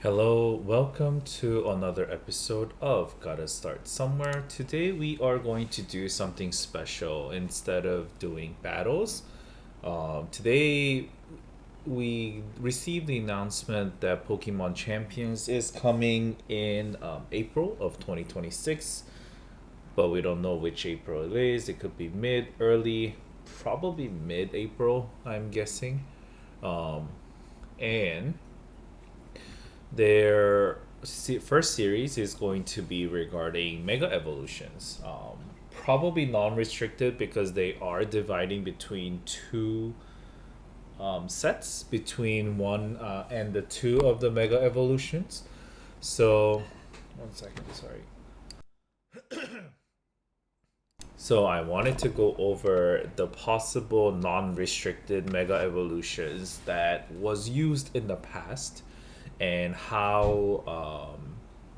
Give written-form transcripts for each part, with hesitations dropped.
Hello, welcome to another episode of Gotta Start Somewhere. Today we are going to do something special instead of doing battles. Today we received the announcement that Pokemon Champions is coming in April of 2026, but we don't know which April it is. It could be mid, early, probably mid April, I'm guessing. Um, and Their first series is going to be regarding Mega Evolutions. Probably non restricted because they are dividing between two sets, between one and the two of the Mega Evolutions. So, one second, sorry. So, I wanted to go over the possible non restricted Mega Evolutions that was used in the past and how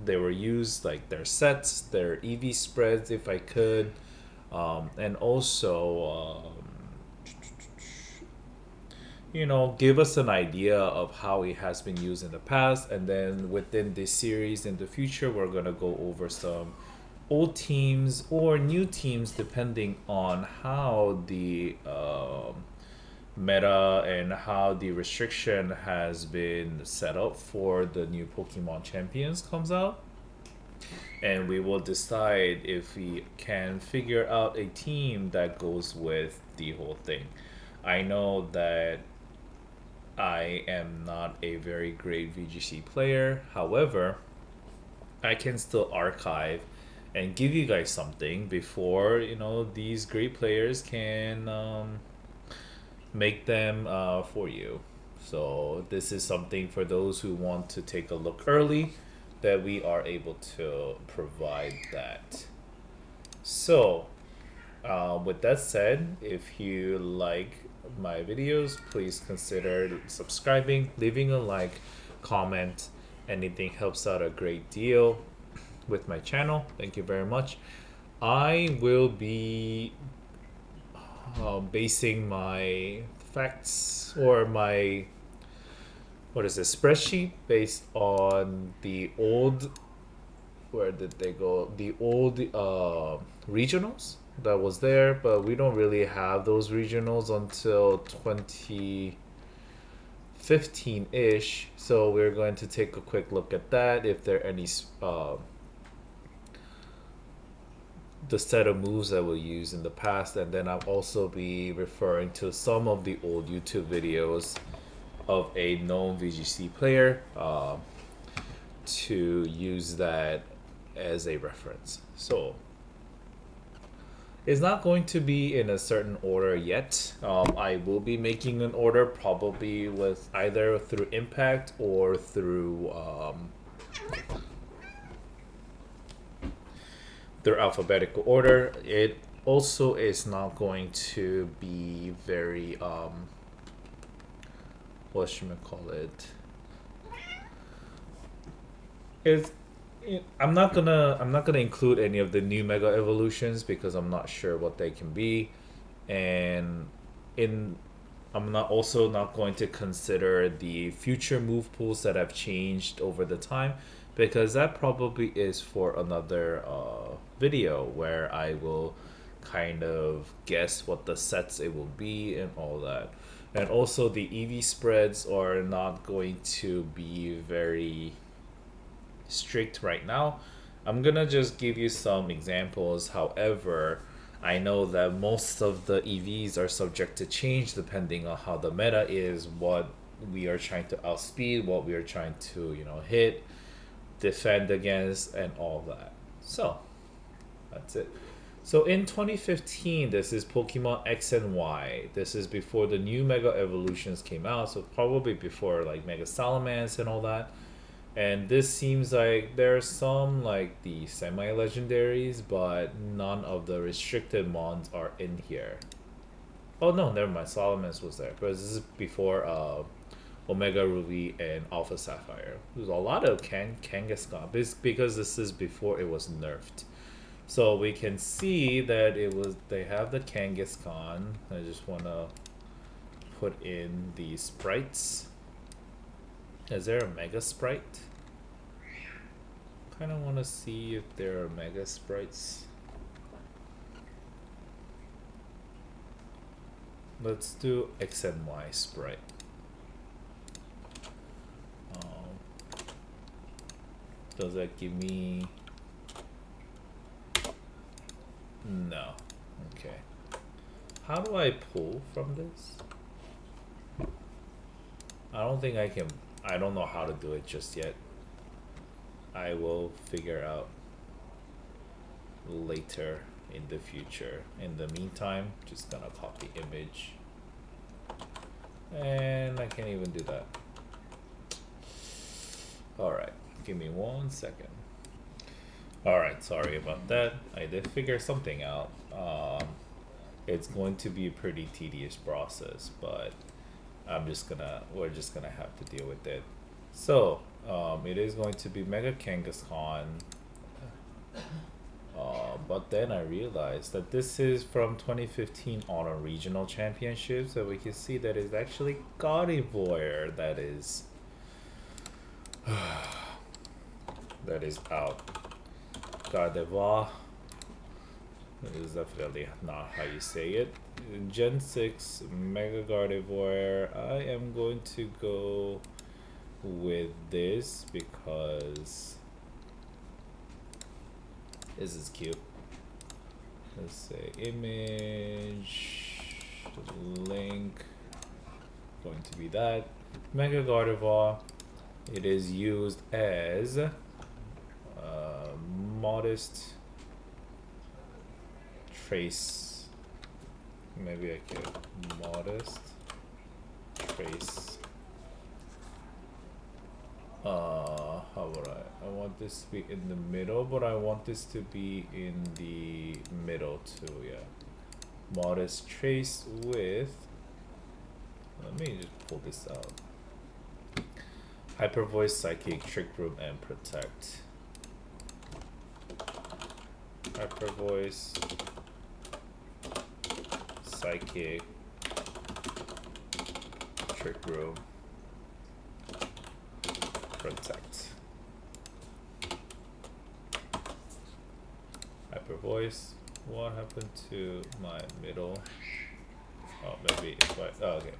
they were used, like their sets, their EV spreads, if I could, and also, give us an idea of how it has been used in the past. And then within this series in the future, we're going to go over some old teams or new teams depending on how the meta and how the restriction has been set up for the new Pokemon Champions comes out. And we will decide if we can figure out a team that goes with the whole thing. I know that I am not a very great VGC player. However, I can still archive and give you guys something before these great players can make them for you. So this is something for those who want to take a look early, that we are able to provide that. So with that said, if you like my videos, please consider subscribing, leaving a like, comment. Anything helps out a great deal with my channel. Thank you very much. I will be basing my facts or my what is this spreadsheet based on the old, where did they go, the old regionals that was there, but we don't really have those regionals until 2015-ish. So we're going to take a quick look at that, if there are any the set of moves that we'll use in the past. And then I'll also be referring to some of the old YouTube videos of a known VGC player to use that as a reference. So it's not going to be in a certain order yet. I will be making an order probably with either through impact or through their alphabetical order. It also is not going to be very what should I call it? It's I'm not gonna include any of the new Mega Evolutions because I'm not sure what they can be, and in I'm not also not going to consider the future move pools that have changed over the time, because that probably is for another video where I will kind of guess what the sets it will be and all that. And also the EV spreads are not going to be very strict right now. I'm gonna just give you some examples. However, I know that most of the EVs are subject to change depending on how the meta is, what we are trying to outspeed, what we are trying to, hit, defend against, and all that. So that's it. So in 2015, this is Pokemon X and Y. This is before the new Mega Evolutions came out, so probably before like Mega Salamence and all that. And this seems like there's some like the semi legendaries, but none of the restricted mons are in here. Oh no, never mind. Salamence was there, but this is before Omega Ruby and Alpha Sapphire. There's a lot of Kangaskhan because this is before it was nerfed. So we can see that they have the Kangaskhan. I just wanna put in the sprites. Is there a Mega Sprite? kind of want to see if there are mega sprites. Let's do X and Y sprite. Does that give me... No. Okay. How do I pull from this? I don't think I can. I don't know how to do it just yet. I will figure out later in the future. In the meantime, just gonna copy image. And I can't even do that. Alright, give me 1 second. Alright, sorry about that. I did figure something out. It's going to be a pretty tedious process, but we're just gonna have to deal with it. So, it is going to be Mega Kangaskhan. But then I realized that this is from 2015 Auto Regional Championship, so we can see that it's actually Gardevoir that is that is out. Gardevoir is definitely not how you say it. Gen 6 Mega Gardevoir. I am going to go with this because this is cute. Let's say image link, going to be that Mega Gardevoir. It is used as modest trace. Maybe I could modest trace. How would I want this to be in the middle, but I want this to be in the middle too. Yeah, modest trace with, let me just pull this out. Hyper Voice, Psychic, Trick Room, and Protect. Hyper Voice, Psychic, Trick Room, Protect. Hyper Voice. What happened to my middle? Oh, maybe if I. Oh, okay.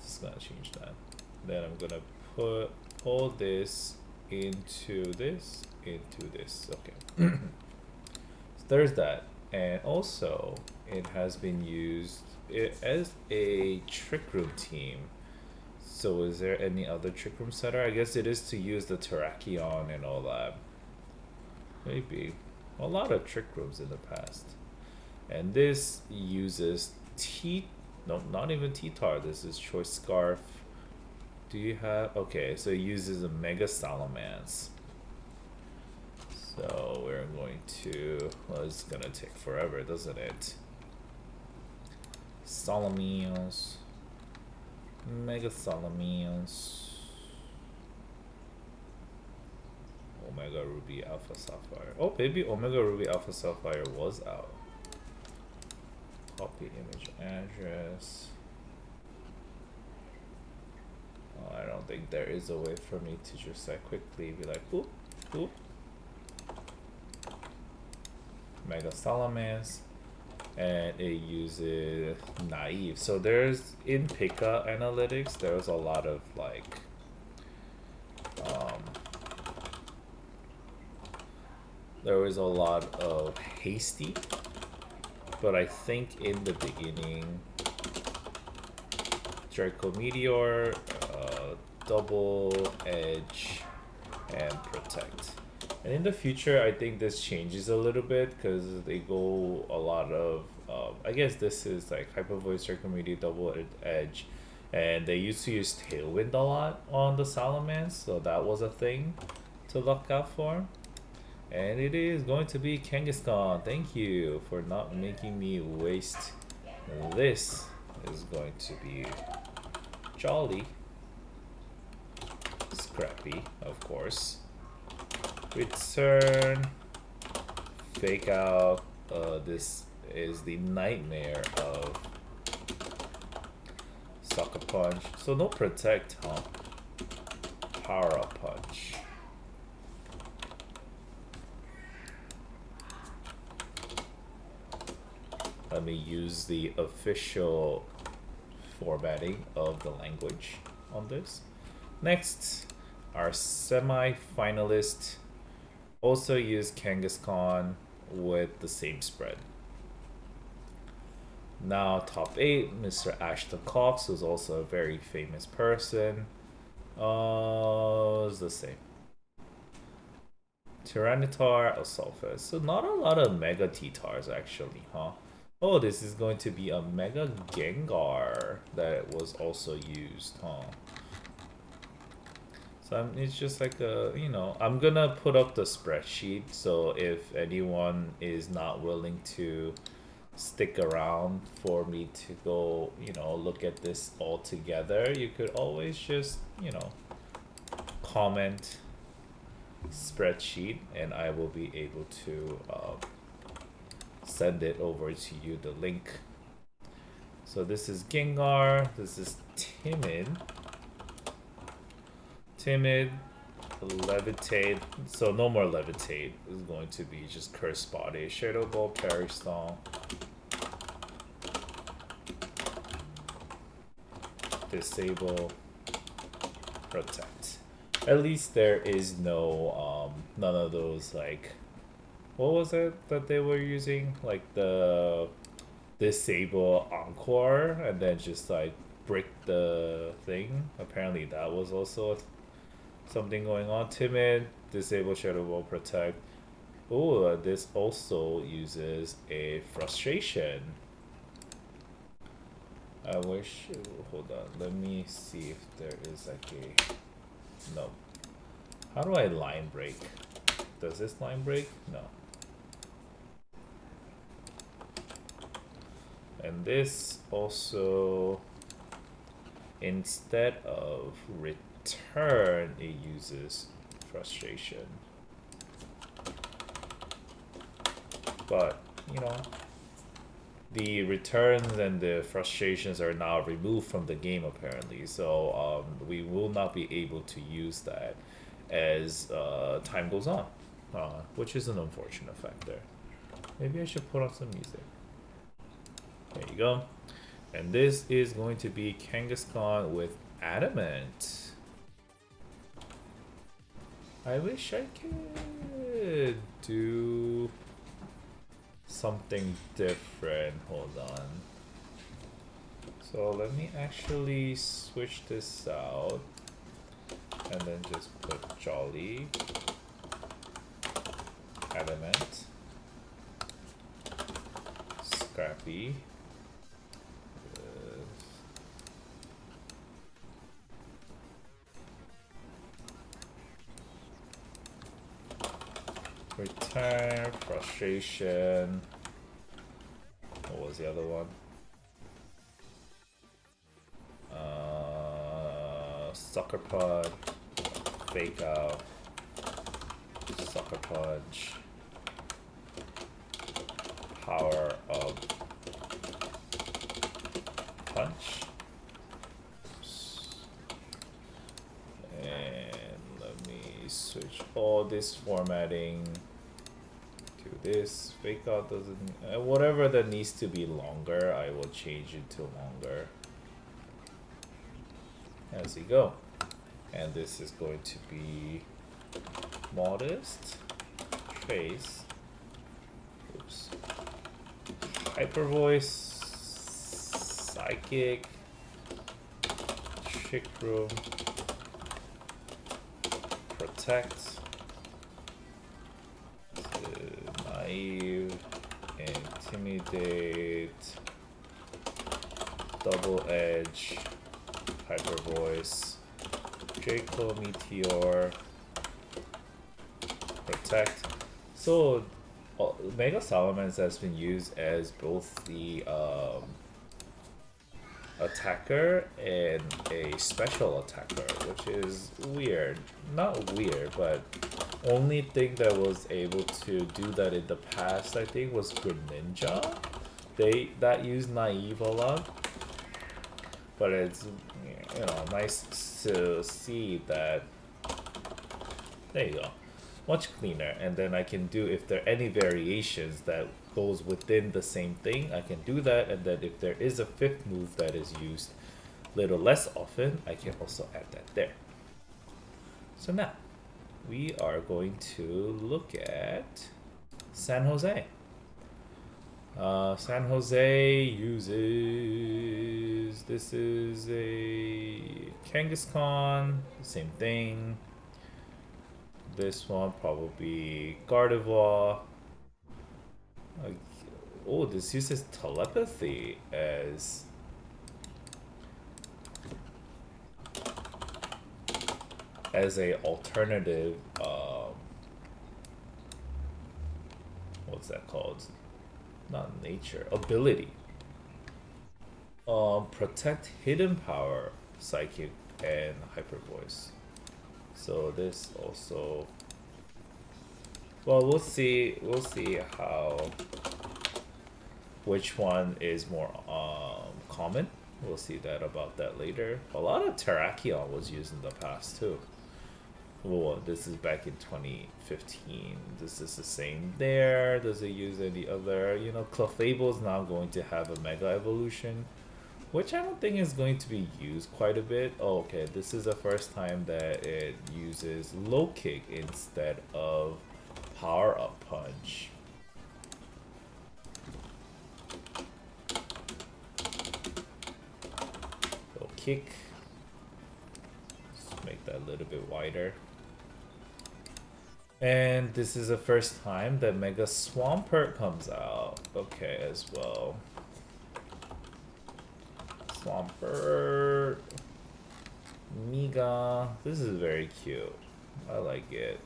Just gonna change that. Then I'm gonna pull this into this, Okay. So there's that, and also it has been used as a Trick Room team. So is there any other Trick Room setter? I guess it is to use the Terrakion and all that. Maybe a lot of Trick Rooms in the past, and this uses not even T-Tar. This is Choice Scarf. Do you have, okay, so it uses a Mega Salamence. So we're going to, well, it's gonna take forever, doesn't it? Salamence, Mega Salamence, Omega Ruby Alpha Sapphire. Oh, maybe Omega Ruby Alpha Sapphire was out. Copy image address. Oh, I don't think there is a way for me to just quickly be like, oop, oop. Mega Salamence, and it uses Naive. So there's, in Pika Analytics, there's a lot of like there was a lot of Hasty, but I think in the beginning Draco Meteor, Double Edge, and Protect. And in the future, I think this changes a little bit because they go a lot of, I guess this is like Hyper Voice, Draco Meteor, Double Edge, and they used to use Tailwind a lot on the Salamence, so that was a thing to look out for. And it is going to be Kangaskhan. Thank you for not making me waste. This is going to be Jolly, Scrappy, of course. Return, Fake Out. This is the nightmare of Sucker Punch. So no Protect, huh? Power Up Punch. Let me use the official formatting of the language on this. Next, our semi-finalist also used Kangaskhan with the same spread. Now, top 8, Mr. Ashton Cox, who's also a very famous person. It's the same. Tyranitar, Asulfas. So not a lot of Mega T-Tars actually, huh? Oh, this is going to be a Mega Gengar that was also used, huh? So it's just like a, I'm gonna put up the spreadsheet, so if anyone is not willing to stick around for me to go, look at this all together, you could always just, comment spreadsheet and I will be able to send it over to you, the link. So this is Gengar, this is Timid, Levitate, so no more Levitate, is going to be just Curse Body, Shadow Ball, Parry Song, Disable, Protect. At least there is no, none of those, like, what was it that they were using? Like the Disable Encore and then just like break the thing. Apparently that was also something going on. Timid, Disable Shadow Ball, Protect. Oh, this also uses a Frustration. I wish, hold on, let me see if there is like a, no. How do I line break? Does this line break? No. And this also, instead of return, it uses Frustration. But, the returns and the frustrations are now removed from the game apparently, so we will not be able to use that as time goes on, which is an unfortunate factor. Maybe I should put on some music. There you go. And this is going to be Kangaskhan with Adamant. I wish I could do something different. Hold on. So let me actually switch this out and then just put Jolly, Adamant, Scrappy, Return, Frustration. What was the other one? Sucker Punch, Fake Out, Sucker Punch, Power Up, Punch. And let me switch all this formatting to this. Fake Out doesn't, whatever that needs to be longer, I will change it to longer. As we go. And this is going to be Modest, Trace, oops, Hyper Voice, Psychic, Trick Room, Protect, Naive, Intimidate, Double Edge, Hyper Voice, Draco Meteor, Protect. So Mega Salamence has been used as both the attacker and a special attacker, which is weird. Not weird, but only thing that was able to do that in the past, I think, was Greninja. That used Naive a lot. But it's, nice to see that. There you go. Much cleaner. And then I can do, if there are any variations that goes within the same thing, I can do that. And then if there is a fifth move that is used a little less often, I can also add that there. So now we are going to look at San Jose. San Jose uses, this is a Kangaskhan, same thing. This one probably Gardevoir. Oh, this uses telepathy as a alternative. What's that called? Not nature, ability. Protect hidden power, psychic, and hyper voice. So this also. Well, we'll see. We'll see how. Which one is more common? We'll see that about that later. A lot of Terrakion was used in the past too. Well, this is back in 2015. This is the same there. Does it use any other? You know, Clefable is now going to have a Mega Evolution, which I don't think is going to be used quite a bit. Oh, okay, this is the first time that it uses Low Kick instead of Power Up Punch. Low Kick. Let's make that a little bit wider. And this is the first time that Mega Swampert comes out. Okay, as well. Swampert. Mega. This is very cute. I like it.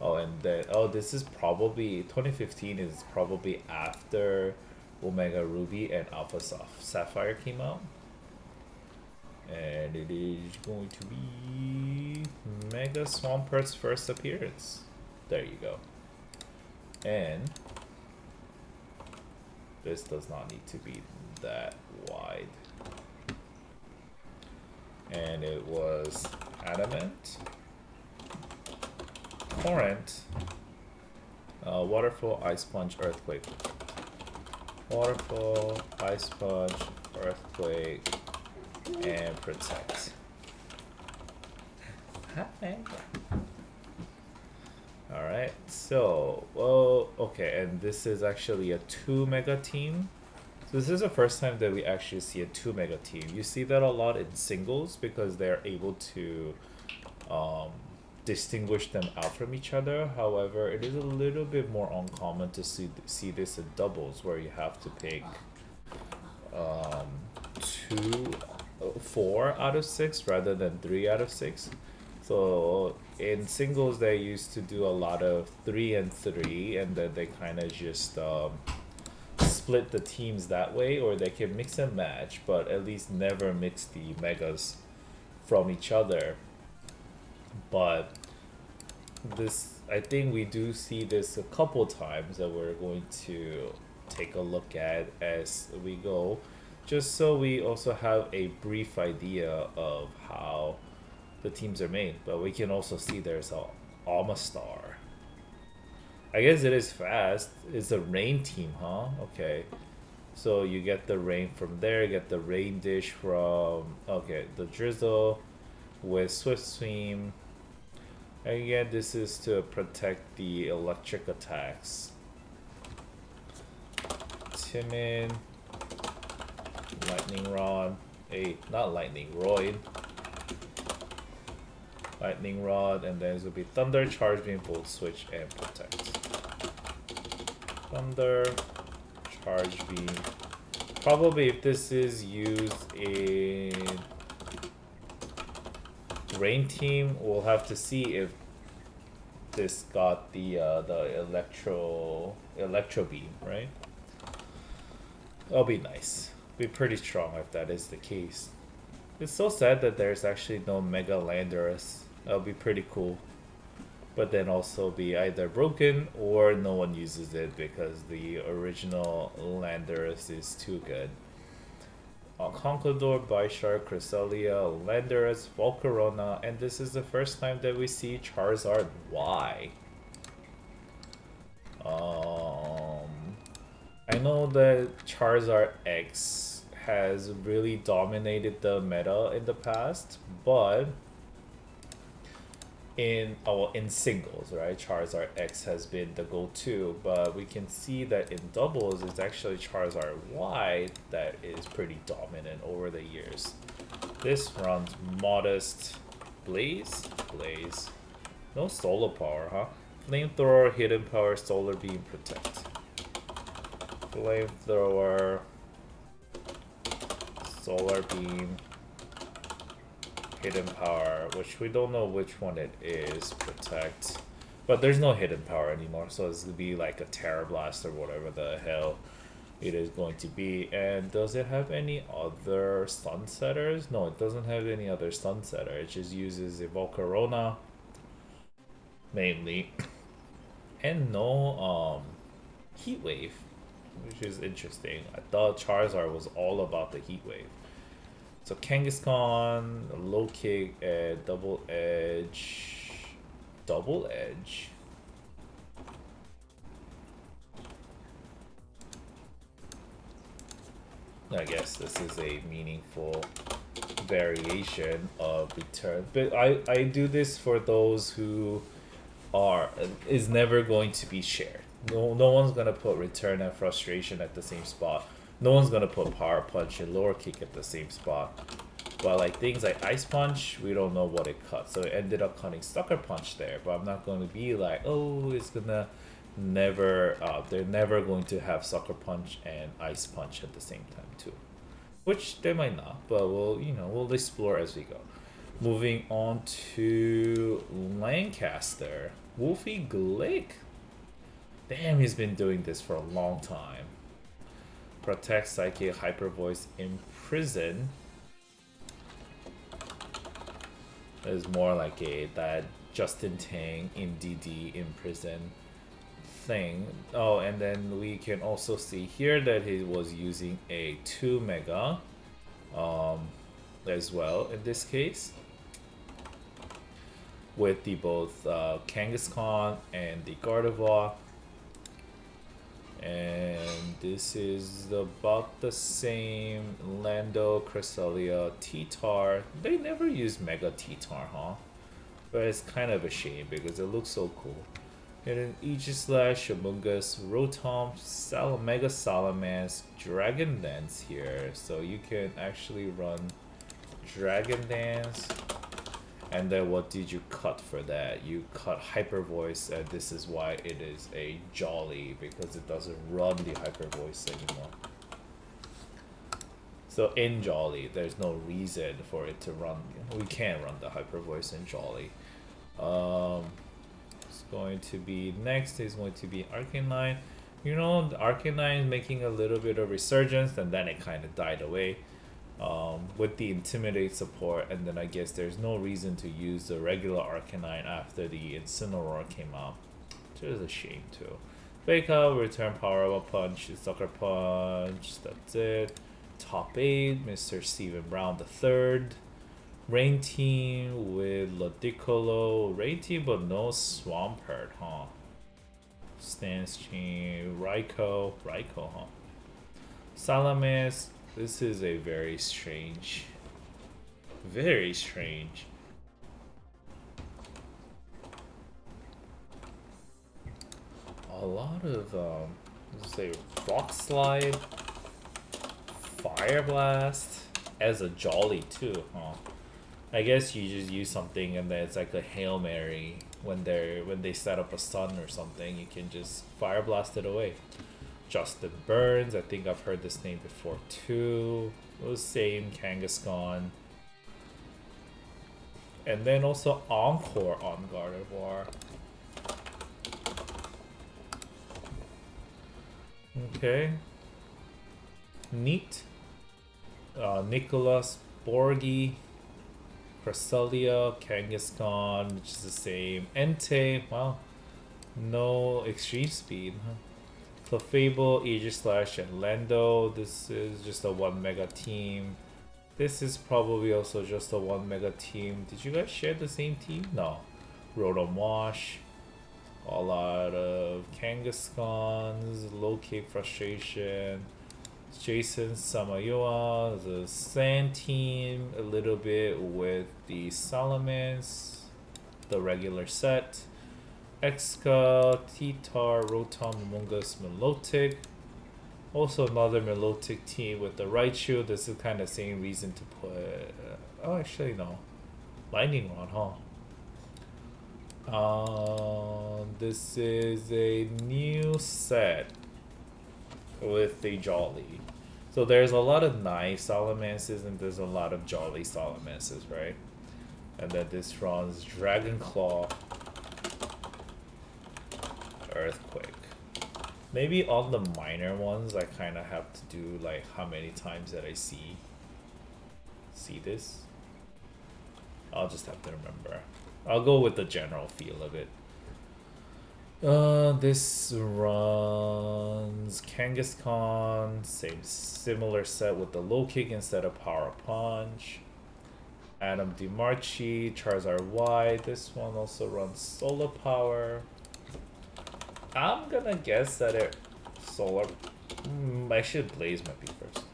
Oh, and then, oh, this is probably, 2015 is probably after Omega Ruby and Alpha Sapphire came out. And it is going to be Mega Swampert's first appearance. There you go. And this does not need to be that wide. And it was Adamant, Torrent, Waterfall, Ice Punch, Earthquake. Waterfall, Ice Punch, Earthquake, and Protect. Alright, so, well, okay, and this is actually a 2 Mega team. So this is the first time that we actually see a 2 Mega team. You see that a lot in singles because they're able to distinguish them out from each other. However, it is a little bit more uncommon to see this in doubles where you have to pick 4 out of 6 rather than 3 out of 6. So in singles they used to do a lot of 3 and 3, and then they kind of just split the teams that way, or they can mix and match, but at least never mix the megas from each other. But this, I think we do see this a couple times that we're going to take a look at as we go, just so we also have a brief idea of how the teams are made. But we can also see there's a Almastar. I guess it is fast. It's a rain team, huh? Okay. So you get the rain from there, you get the rain dish from, okay, the drizzle with Swift Swim. And again, this is to protect the electric attacks. Timid, Lightning Rod, not Lightning Roid. Lightning Rod, and then it will be Thunder, Charge Beam, Volt Switch, and Protect. Thunder, Charge Beam. Probably if this is used in Rain Team, we'll have to see if this got the Electro Beam, right? That'll be nice. Be pretty strong if that is the case. It's so sad that there's actually no Mega Landorus. That'll be pretty cool. But then also be either broken or no one uses it because the original Landorus is too good. Conqueror, Bisharp, Cresselia, Landorus, Volcarona, and this is the first time that we see Charizard Y. know that Charizard X has really dominated the meta in the past, but in singles, right? Charizard X has been the go-to, but we can see that in doubles, it's actually Charizard Y that is pretty dominant over the years. This runs modest Blaze, no solar power, huh? Flamethrower, hidden power, solar beam, protect. Flamethrower, solar beam, hidden power, which we don't know which one it is, protect. But there's no hidden power anymore, so it's gonna be like a Terra Blast or whatever the hell it is going to be. And does it have any other Sunsetters? No, it doesn't have any other Sunsetter. It just uses Evolcarona mainly. And no Heat Wave, which is interesting. I thought Charizard was all about the Heat Wave. So Kangaskhan, low kick, and double edge. Double edge. I guess this is a meaningful variation of return. But I do this for those who is never going to be shared. No one's gonna put return and frustration at the same spot. No one's gonna put power punch and lower kick at the same spot. But like things like ice punch, we don't know what it cut, so it ended up cutting sucker punch there. But I'm not going to be like, oh, it's gonna never. They're never going to have sucker punch and ice punch at the same time too, which they might not. But we'll explore as we go. Moving on to Lancaster, Wolfie Glick. Damn, he's been doing this for a long time. Protect, Psychic, Hyper Voice, Imprison. Is more like that Justin Tang in DD Imprison thing. Oh, and then we can also see here that he was using a 2 mega as well in this case, with the both Kangaskhan and the Gardevoir. And this is about the same Lando, Cresselia, T-Tar. They never use Mega T-Tar, huh? But it's kind of a shame because it looks so cool. And then Aegislash, Amoonguss, Rotom, Mega Salamence, Dragon Dance here. So you can actually run Dragon Dance. And then what did you cut for that? You cut Hyper Voice, and this is why it is a Jolly, because it doesn't run the Hyper Voice anymore. So in Jolly, there's no reason for it to run. We can't run the Hyper Voice in Jolly. It's going to be next is going to be Arcanine. The Arcanine is making a little bit of resurgence, and then it kind of died away. With the Intimidate support, and then I guess there's no reason to use the regular Arcanine after the Incineroar came out, which is a shame too. Fake Out, Return Power Up Punch, Sucker Punch, that's it. Top 8, Mr. Stephen Brown the third. Rain Team with Ludicolo, Rain Team but no Swampert, huh? Stance Chain, Raikou, huh? Salamence. This is a very strange. A lot of let's say Rock Slide, Fire Blast as a Jolly too, huh? I guess you just use something and then it's like a Hail Mary when they set up a stun or something, you can just Fire Blast it away. Justin Burns, I think I've heard this name before too. It was same Kangaskhan. And then also Encore on Gardevoir. Okay. Neat. Nicholas Borgi. Cresselia, Kangaskhan, which is the same. Entei, well, no extreme speed, huh? Clefable, Aegislash, and Lando. This is just a 1 mega team. This is probably also just a 1 mega team. Did you guys share the same team? No. Rotom Wash. A lot of Kangaskhan's, Locate Frustration, Jason Samayoa, the Sand Team, a little bit with the Salamence, the regular set, Exca, Titar, Rotom, Mungus, Milotic. Also another Milotic team with the Raichu. This is kind of same reason to put... oh, actually no. Lightning Rod, huh? This is a new set with the Jolly. So there's a lot of nice Salamances and there's a lot of Jolly Salamances, right? And then this runs Dragon Claw, Earthquake. Maybe on the minor ones I kind of have to do like how many times that I see this. I'll just have to remember. I'll go with the general feel of it. This runs Kangaskhan, similar set with the low kick instead of power punch. Adam DiMarchi, Charizard Y. This one also runs solar power. I'm gonna guess that it solar. Actually, Blaze might be first.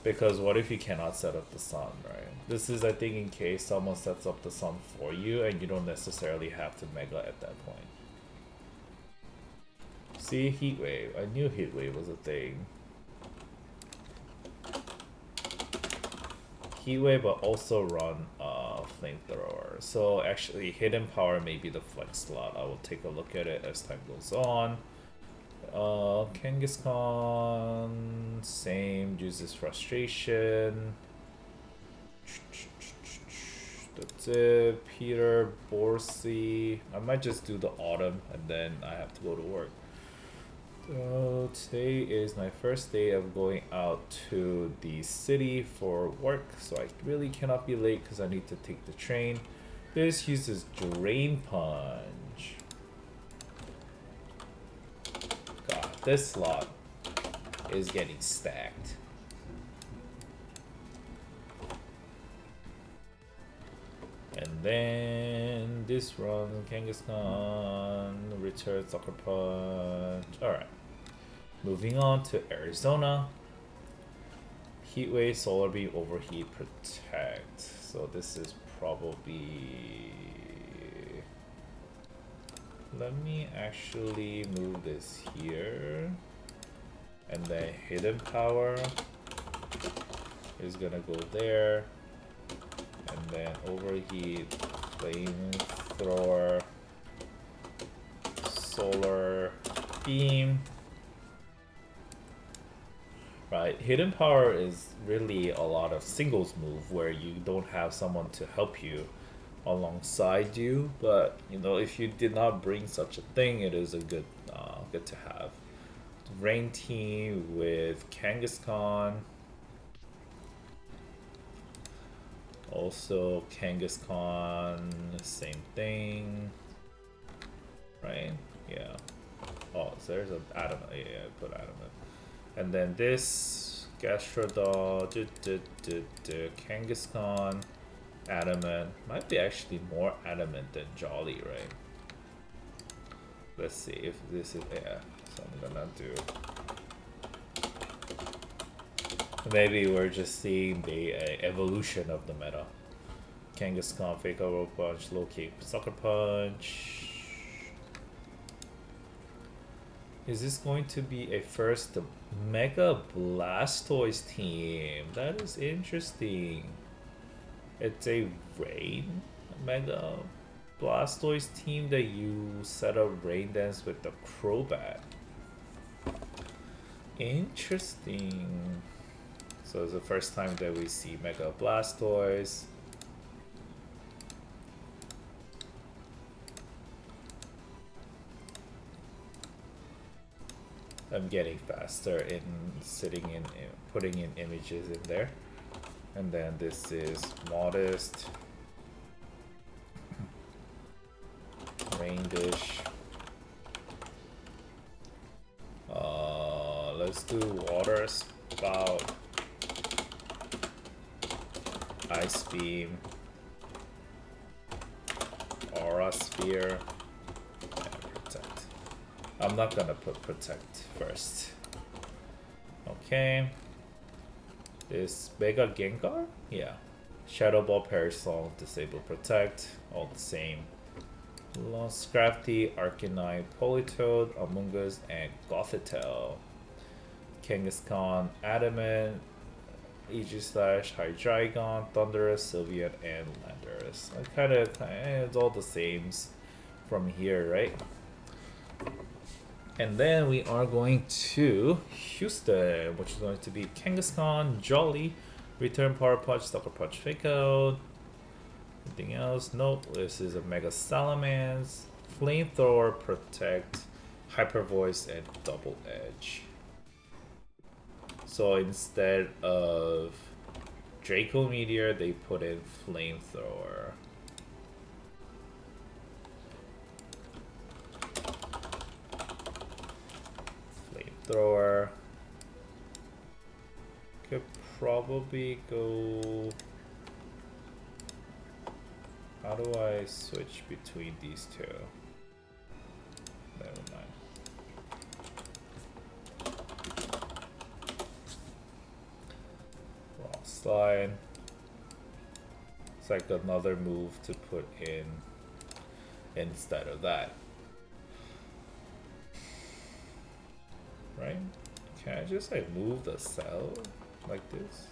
Because what if you cannot set up the sun, right? This is, I think, in case someone sets up the sun for you and you don't necessarily have to mega at that point. See, Heat Wave. I knew Heat Wave was a thing. Heat Wave, but also run Flamethrower. So actually, Hidden Power may be the flex slot. I will take a look at it as time goes on. Kangaskhan, same, uses Frustration. That's it. Peter, Borsey. I might just do the autumn and then I have to go to work. Today is my first day of going out to the city for work, so I really cannot be late because I need to take the train. This uses Drain Punch. God, this slot is getting stacked. And then this run, Kangaskhan, return Sucker Punch. Alright. Moving on to Arizona. Heat Wave, Solar Beam, Overheat, Protect. So this is probably... Let me actually move this here. And then Hidden Power is gonna go there. And then Overheat, Flamethrower, Solar Beam. Right, Hidden Power is really a lot of singles move where you don't have someone to help you alongside you. But you know, if you did not bring such a thing, it is a good to have. Rain Team with Kangaskhan. Also Kangaskhan, same thing, right? Yeah. Oh, so there's an adamant. Yeah, I put adamant. And then this Gastrodon, Kangaskhan, adamant. Might be actually more adamant than Jolly, right? Let's see if this is, yeah. So I'm gonna do. Maybe we're just seeing the evolution of the meta. Kangaskhan, Fake Out Rope Punch, Low Kick, Sucker Punch. Is this going to be a first Mega Blastoise team? That is interesting. It's a Rain Mega Blastoise team that you set up Rain Dance with the Crobat. Interesting. So it's the first time that we see Mega Blastoise. I'm getting faster in putting in images in there. And then this is Modest, Rain Dish. Let's do Water Spout, Ice Beam, Aura Sphere, and Protect. I'm not gonna put Protect first. Okay. Is Mega Gengar? Yeah. Shadow Ball, Perish Song, Disable Protect, all the same. Lost Crafty, Arcanine, Politoed, Amoonguss, and Gothitelle. Kangaskhan, Adamant, Aegislash, Hydreigon, Thundurus, Sylveon, and Landorus. It's all the same from here, right? And then we are going to Houston, which is going to be Kangaskhan, Jolly, Return Power Punch, Sucker Punch, Fake Out. Anything else? Nope. This is a Mega Salamence, Flamethrower, Protect, Hyper Voice, and Double Edge. So instead of Draco Meteor, they put in Flamethrower. Flamethrower. Could probably go... How do I switch between these two? Never mind. Slide. It's like another move to put in instead of that. Right? Can I just like move the cell like this?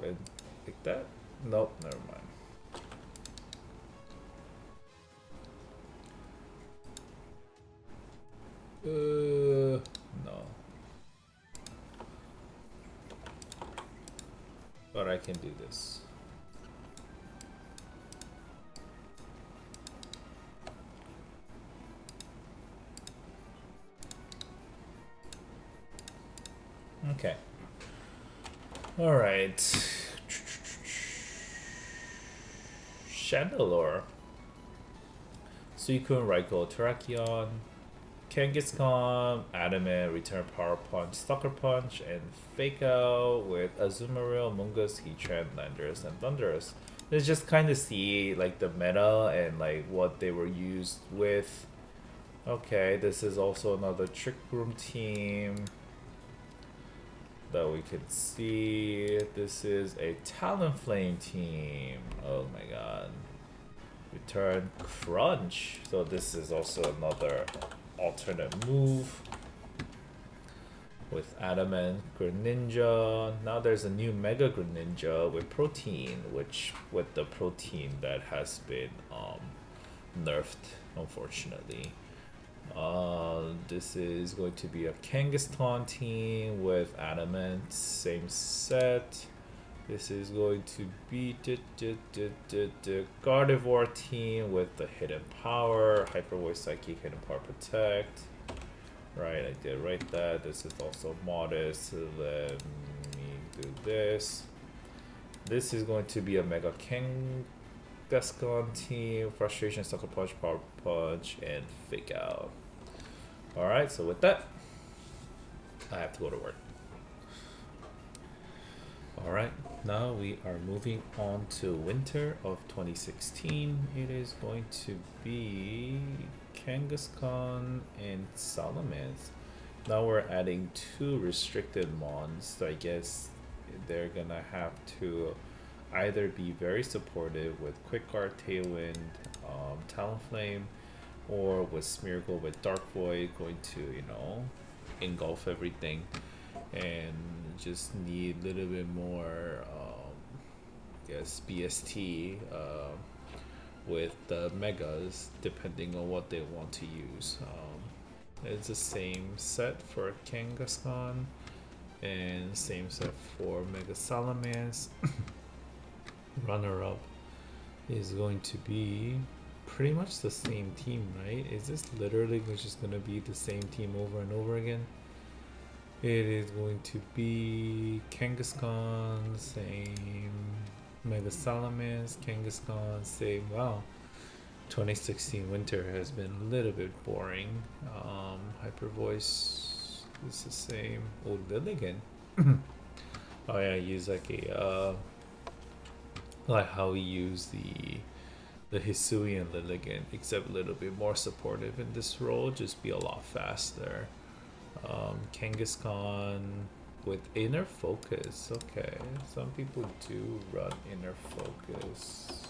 Like that? Nope, never mind. No. But I can do this. Okay. All right. Chandelure. Suicune, Raikou, Terrakion, Kangaskhan, Adamant, Return Power Punch, Sucker Punch, and Fake Out with Azumarill, Mungus, Heatran, Landorus, and Thundurus. Let's just kind of see like the meta and like what they were used with. Okay, this is also another Trick Room team that we can see. This is a Talonflame team. Oh my god. Return Crunch. So this is also another alternate move with Adamant, Greninja. Now there's a new Mega Greninja with Protein, which with the Protein that has been nerfed, unfortunately. This is going to be a Kangaskhan team with Adamant, same set. This is going to be the Gardevoir team with the Hidden Power, Hyper Voice, Psychic, Hidden Power, Protect. Right, I did write that. This is also Modest. Let me do this. This is going to be a Mega Kangaskhan team, Frustration, Sucker Punch, Power Punch, and Fake Out. Alright, so with that, I have to go to work. Alright, now we are moving on to winter of 2016. It is going to be Kangaskhan and Salamence. Now we're adding 2 restricted mons, so I guess they're gonna have to either be very supportive with Quick Guard, Tailwind, Talonflame, or with Smeargle with Dark Void, going to, you know, engulf everything, and just need a little bit more, I guess, BST with the Megas, depending on what they want to use. It's the same set for Kangaskhan, and same set for Mega Salamence. Runner-up is going to be pretty much the same team, right? Is this literally just going to be the same team over and over again? It is going to be Kangaskhan, same Mega Salamence, Kangaskhan, same. Wow. 2016 winter has been a little bit boring. Hyper voice is the same. Oh, Lilligan. Oh yeah, use like a like how we use the Hisui and Lilligan, except a little bit more supportive in this role. Just be a lot faster. Kangaskhan with inner focus. Okay, some people do run inner focus.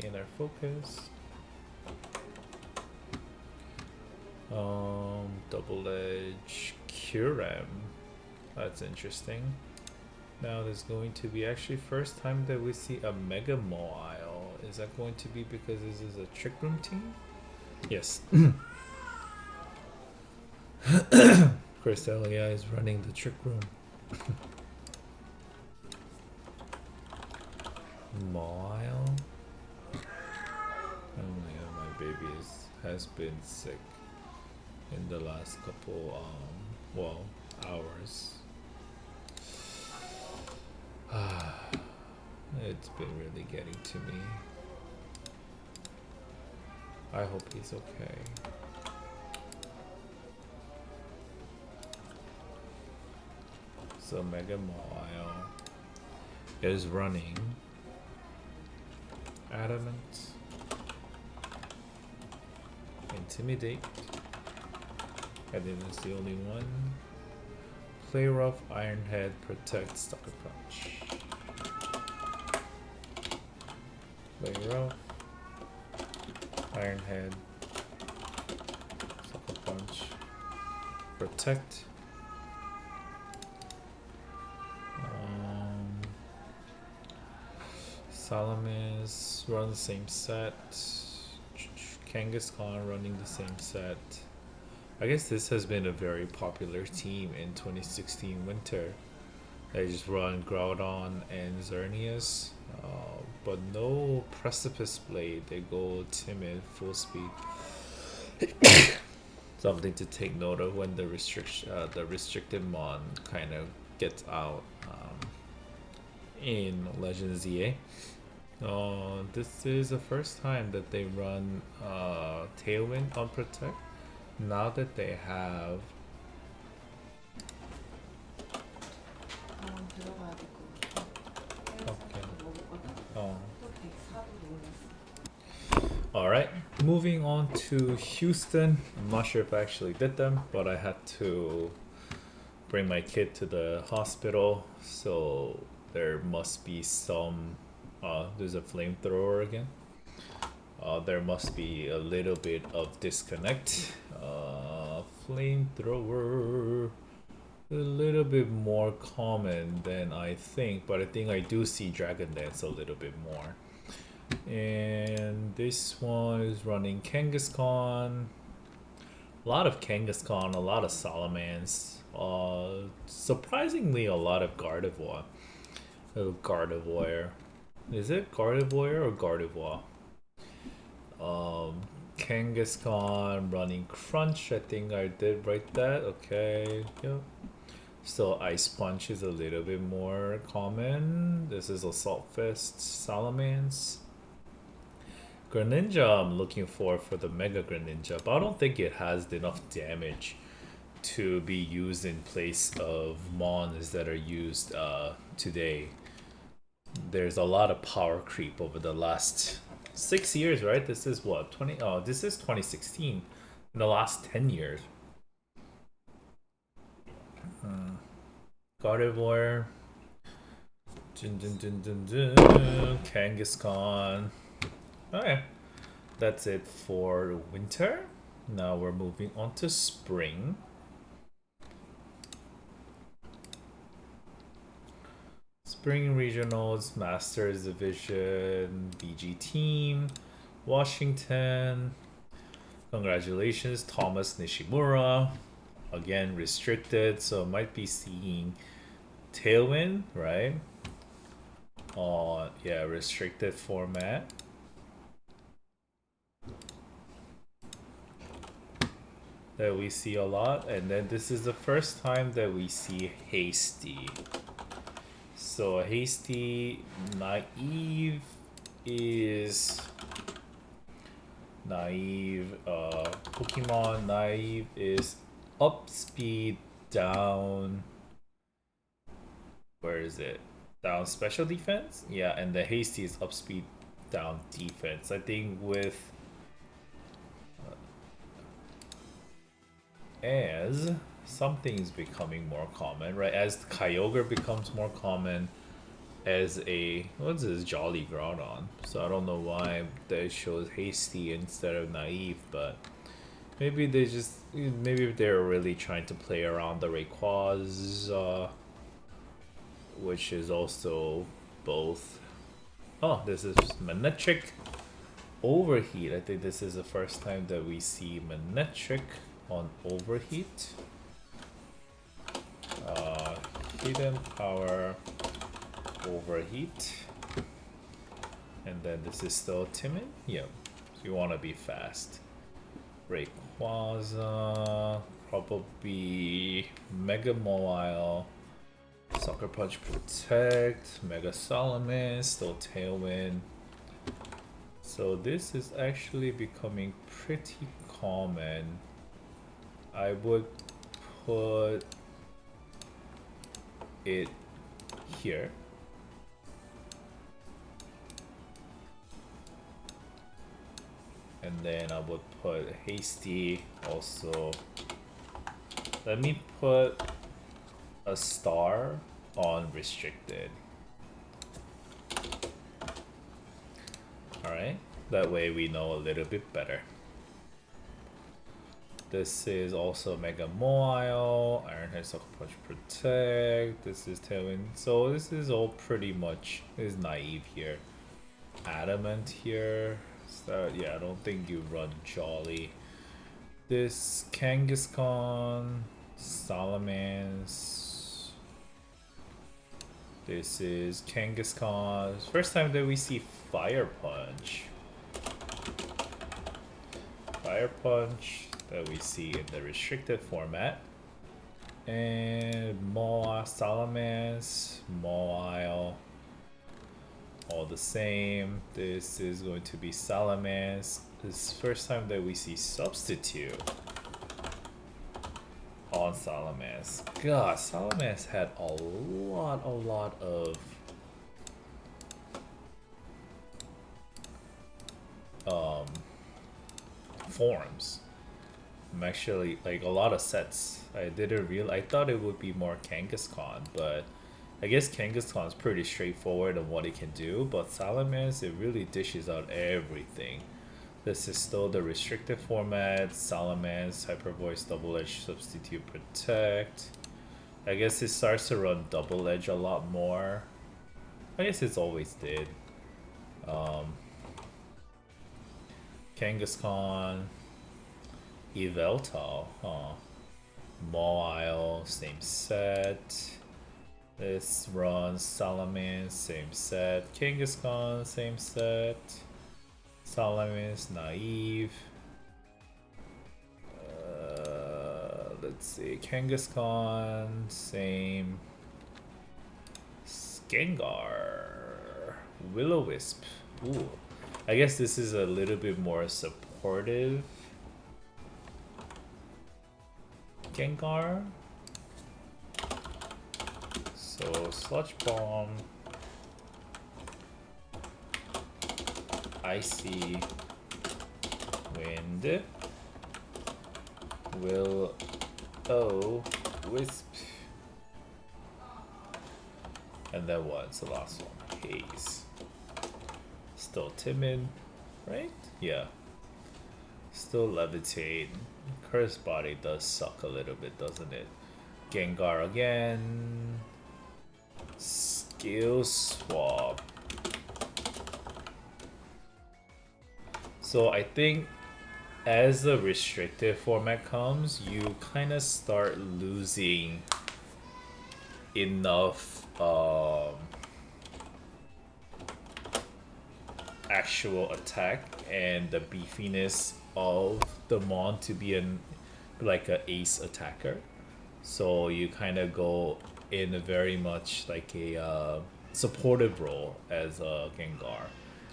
Inner focus. Double edge Curem. That's interesting. Now there's going to be actually first time that we see a Mega Mobile. Is that going to be because this is a Trick Room team? Yes. Chris Elia is running the Trick Room. Mile. Oh my baby has been sick in the last couple hours. It's been really getting to me. I hope he's okay. So Mega Mile is running Adamant, Intimidate. I think that's the only one. Play Rough, Ironhead, Protect, Sucker Punch. Play Rough, Ironhead, Sucker Punch, Protect. Salamis run the same set. Kangaskhan running the same set. I guess this has been a very popular team in 2016 winter. They just run Groudon and Xerneas, but no Precipice Blade. They go Timid, full speed. Something to take note of when the restricted mon kind of gets out in Legend ZA. This is the first time that they run Tailwind on Protect. Now that they have Alright, moving on to Houston. I'm not sure if I actually did them, but I had to bring my kid to the hospital, so there must be some there's a flamethrower again. There must be a little bit of disconnect. Flamethrower, a little bit more common than I think, but I think I do see Dragon Dance a little bit more. And this one is running Kangaskhan. A lot of Kangaskhan, a lot of Salamence. Surprisingly, a lot of Gardevoir. Gardevoir. Is it Gardevoir or Gardevoir? Kangaskhan running Crunch. I think I did write that. Okay. Yep. So Ice Punch is a little bit more common. This is Assault Fist, Salamence. Greninja I'm looking for the Mega Greninja, but I don't think it has enough damage to be used in place of Mons that are used today. There's a lot of power creep over the last 6 years, right? This is what, this is 2016. In the last 10 years. Gardevoir. Kangaskhan. Okay, that's it for winter. Now we're moving on to spring. Spring regionals, Masters Division, BG team, Washington. Congratulations, Thomas Nishimura. Again, restricted, so might be seeing Tailwind, right? Yeah, restricted format. that we see a lot, and then this is the first time that we see hasty. So hasty naive is naive. Pokemon naive is up speed, down. Where is it? Down special defense? Yeah, and the hasty is up speed, down defense. I think with as something is becoming more common, right? As Kyogre becomes more common, as a what's this Jolly Groudon? So I don't know why they shows hasty instead of naive, but maybe they just maybe they're really trying to play around the Rayquaza, which is also both. Oh, this is Manectric Overheat. I think this is the first time that we see Manectric on Overheat. Hidden Power Overheat. And then this is still timid? Yeah. So you want to be fast. Rayquaza. Probably Mega Mawile. Sucker Punch Protect. Mega Salamence. Still Tailwind. So this is actually becoming pretty common. I would put it here. And then I would put hasty also. Let me put a star on restricted. Alright, that way we know a little bit better. This is also Mega Mawile, Ironhead Sucker Punch Protect, this is Tailwind. So this is all pretty much is naive here. Adamant here. So yeah, I don't think you run Jolly. This Kangaskhan, Salamence. This is Kangaskhan. First time that we see Fire Punch. Fire Punch that we see in the restricted format. And Mawile, Salamence, Mawile. All the same. This is going to be Salamence. This is first time that we see Substitute on Salamence. God, Salamence had a lot of forms. I'm actually like a lot of sets. I didn't realize. I thought it would be more Kangaskhan, but I guess Kangaskhan is pretty straightforward on what it can do. But Salamence, it really dishes out everything. This is still the restricted format. Salamence, Hyper Voice, Double Edge, Substitute, Protect. I guess it starts to run Double Edge a lot more. I guess it's always did. Kangaskhan, Yveltal, huh? Mawile, same set. This runs Salamence, same set. Kangaskhan, same set. Salamence, naive. Let's see, Kangaskhan, same. Gengar, Will-O-Wisp. Ooh, I guess this is a little bit more supportive. Gengar. So Sludge Bomb, Icy Wind, Will-O-Wisp, and then what's the last one? Haze. Still timid, right? Yeah. Still levitate. Curse Body does suck a little bit, doesn't it? Gengar again. Skill Swap. So I think as the restricted format comes, you kind of start losing enough actual attack and the beefiness of the mon to be an like a ace attacker. So you kind of go in a very much like a supportive role as a Gengar.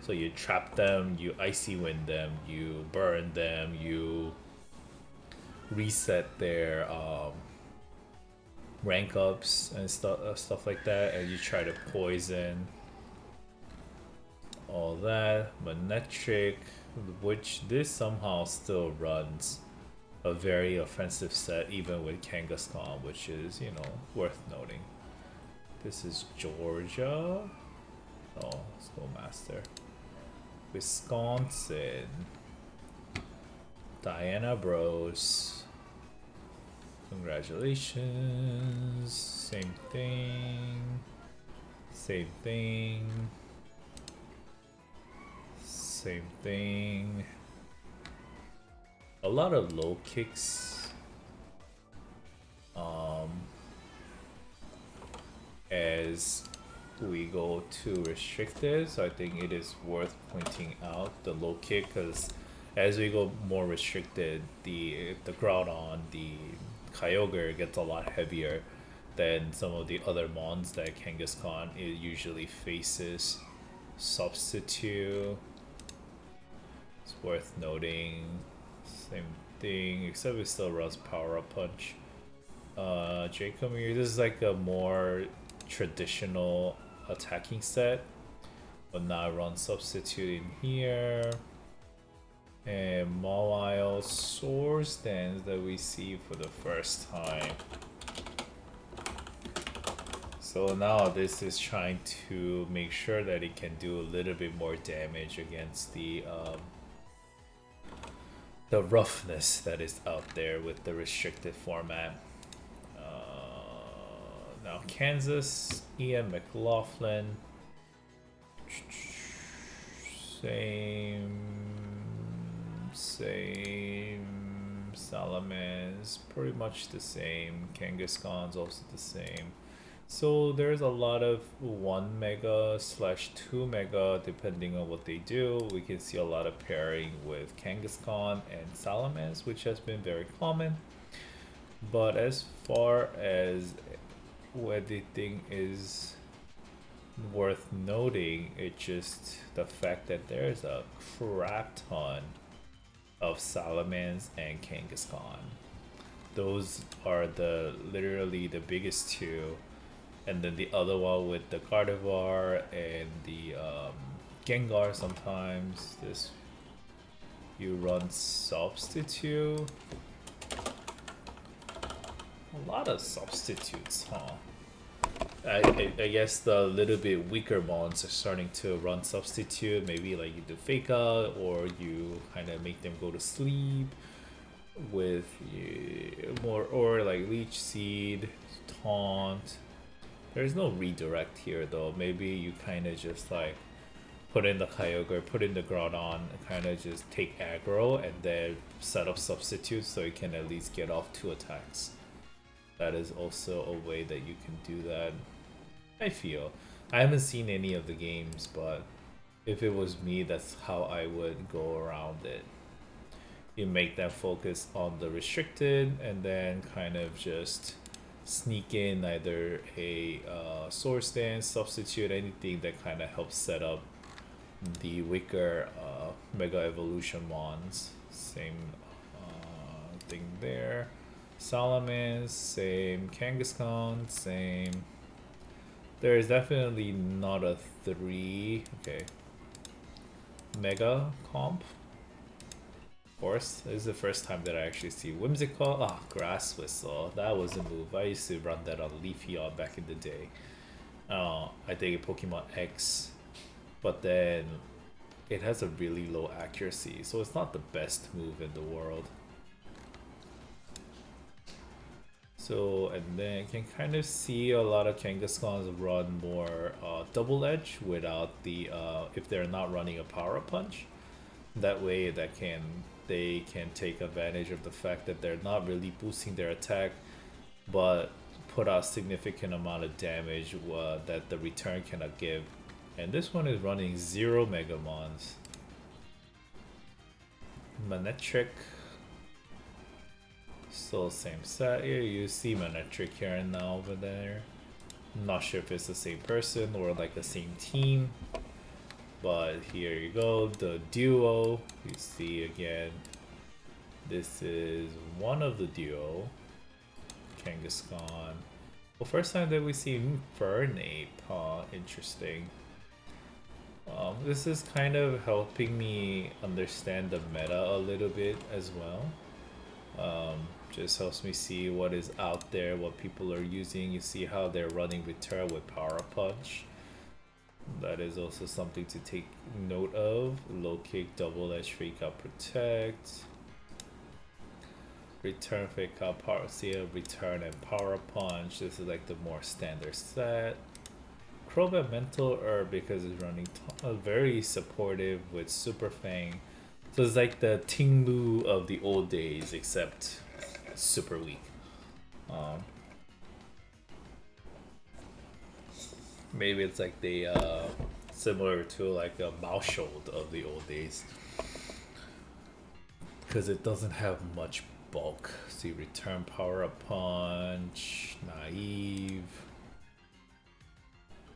So you trap them, you icy wind them, you burn them, you reset their rank ups and stuff like that, and you try to poison all that. Manectric, which this somehow still runs a very offensive set even with Kangaskhan, which is, you know, worth noting. This is Georgia. Oh, let's go Master. Wisconsin. Diana Bros. Congratulations. Same thing. Same thing. Same thing. A lot of low kicks. As we go to restricted, so I think it is worth pointing out the low kick, because as we go more restricted, the Groudon, the Kyogre gets a lot heavier than some of the other mons that Kangaskhan it usually faces. Substitute, it's worth noting. Same thing, except it still runs Power Up Punch. Jacob, this is like a more traditional attacking set, but now I run Substitute in here. And Mawile Swords Dance that we see for the first time. So now this is trying to make sure that it can do a little bit more damage against the roughness that is out there with the restricted format. Now Kansas, Ian McLaughlin, same, Salamence, pretty much the same. Kangaskhan's also the same. So there's a lot of 1 mega / 2 mega depending on what they do. We can see a lot of pairing with Kangaskhan and Salamence, which has been very common. But as far as anything is worth noting, it's just the fact that there's a crap ton of Salamence and Kangaskhan. Those are literally the biggest two, and then the other one with the Gardevoir and the Gengar. Sometimes this you run Substitute. A lot of substitutes, huh? I guess the little bit weaker mons are starting to run Substitute. Maybe like you do Fake Out, or you kind of make them go to sleep with more, or like Leech Seed, Taunt. There's no redirect here though. Maybe you kind of just like put in the Kyogre, put in the Groudon, and kind of just take aggro and then set up Substitute so you can at least get off 2 attacks. That is also a way that you can do that, I feel. I haven't seen any of the games, but if it was me, that's how I would go around it. You make them focus on the restricted, and then kind of just sneak in either a Swords Dance, Substitute, anything that kind of helps set up the weaker Mega Evolution mons. Same thing there. Salamence, same. Kangaskhan, same. There is definitely not a 3. Okay. Mega comp. Of course, this is the first time that I actually see Whimsicott. Ah, Grass Whistle. That was a move. I used to run that on Leafeon back in the day. I think Pokemon X, but then it has a really low accuracy, so it's not the best move in the world. So, and then you can kind of see a lot of Kangaskhan's run more double edge without the if they're not running a power punch. That way they can take advantage of the fact that they're not really boosting their attack, but put out significant amount of damage that the return cannot give. And this one is running 0 Megamons. Manectric, Still same set. Yeah, you see Manectric here and now over there. I'm not sure if it's the same person or like the same team. But here you go, the duo. You see again. This is one of the duo. Kangaskhan. Well, first time that we see Fernape, huh? Interesting. This is kind of helping me understand the meta a little bit as well. Just helps me see what is out there, what people are using. You see how they're running return with Power Punch. That is also something to take note of. Low kick, double edge, fake out, protect. Return, fake out, power seal, return, and power punch. This is like the more standard set. Crobat Mental Herb because it's running very supportive with Super Fang. So it's like the Tinglu of the old days, except super weak. Maybe it's like the similar to like a Maushold of the old days, because it doesn't have much bulk. See, return power up punch, naive.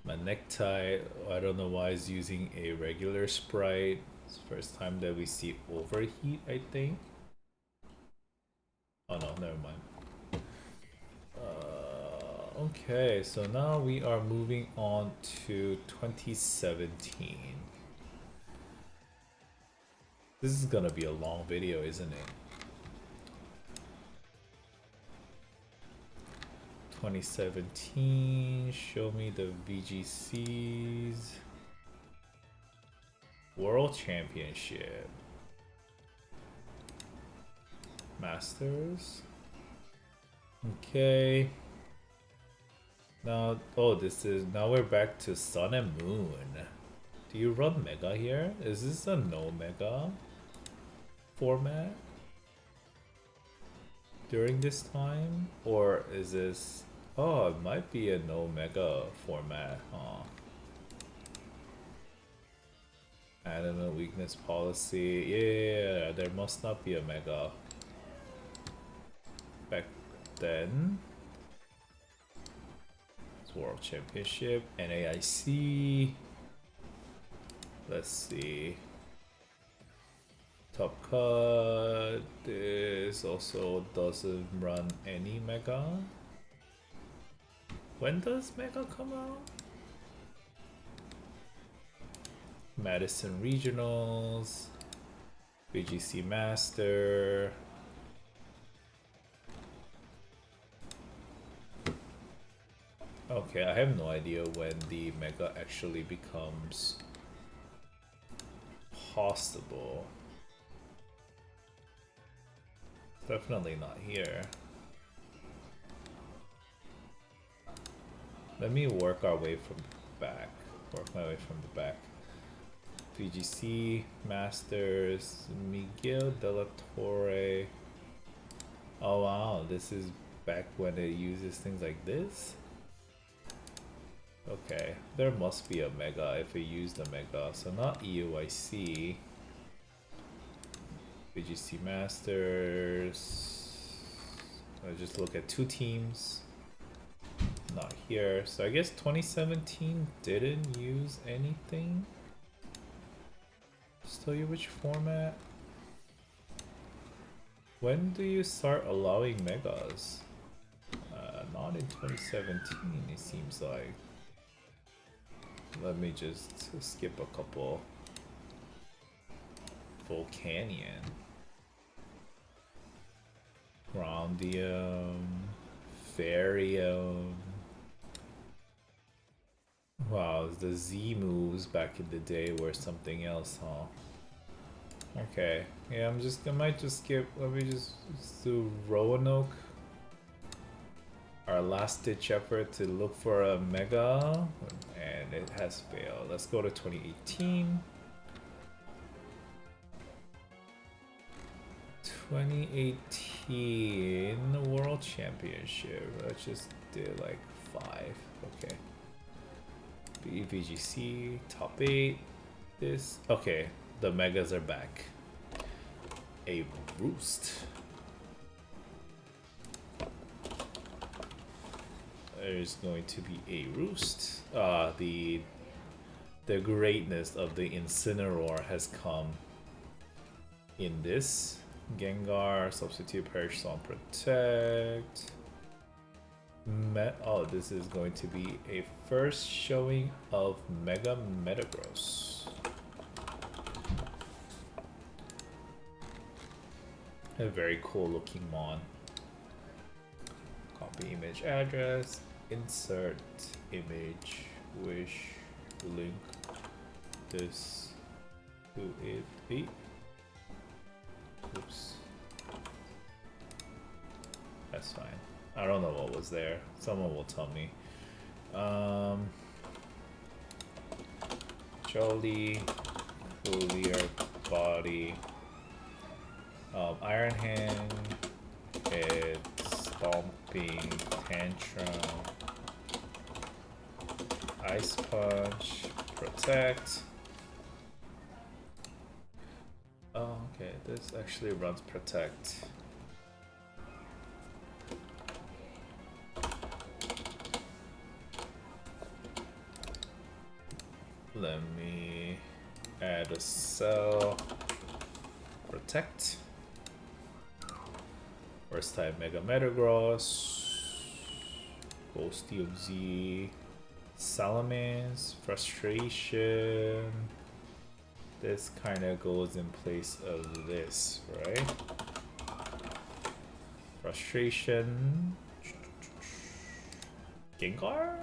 My necktie, I don't know why it's using a regular sprite. It's the first time that we see overheat, I think. Oh no, never mind. Okay, so now we are moving on to 2017. This is gonna be a long video, isn't it? 2017, show me the VGCs. World Championship. Masters. Okay. Now, oh, now we're back to Sun and Moon. Do you run Mega here? Is this a no Mega format during this time? Or is this, oh, it might be a no Mega format, huh? Animal weakness policy, yeah, there must not be a Mega back then. World Championship, NAIC. Let's see. Top Cut. This also doesn't run any Mega. When does Mega come out? Madison Regionals. VGC Master. Okay, I have no idea when the Mega actually becomes possible. Definitely not here. Let me work our way from the back. Work my way from the back. VGC, Masters, Miguel de la Torre. Oh wow, this is back when it uses things like this? Okay, there must be a Mega if it used a Mega, so not EUIC. VGC Masters. I just look at two teams. Not here, so I guess 2017 didn't use anything. Just tell you which format. When do you start allowing Megas? Not in 2017, it seems like. Let me just skip a couple. Volcanion. Grondium. Farium. Wow, the Z moves back in the day were something else, huh? Okay, yeah, I might just skip. Let me just do Roanoke. Our last ditch effort to look for a Mega, and it has failed. Let's go to 2018. 2018 World Championship. Let's just do like 5. Okay. VGC top 8. This okay. The Megas are back. A Roost. there's going to be a roost. The greatness of the Incineroar has come in this. Gengar, substitute perish on protect. Oh, this is going to be a first showing of Mega Metagross. A very cool looking mon. Copy image address, insert image, wish, link this to it. Oops. That's fine. I don't know what was there. Someone will tell me. Jolly, Foliar Body, Iron Hand, Head, Stomping, Tantrum, Ice Punch, Protect. Oh, okay, this actually runs Protect. Let me add a cell. Protect. First type Mega Metagross. Ghosty of Z. Salamence. Frustration. This kind of goes in place of this, right? Frustration. Gengar?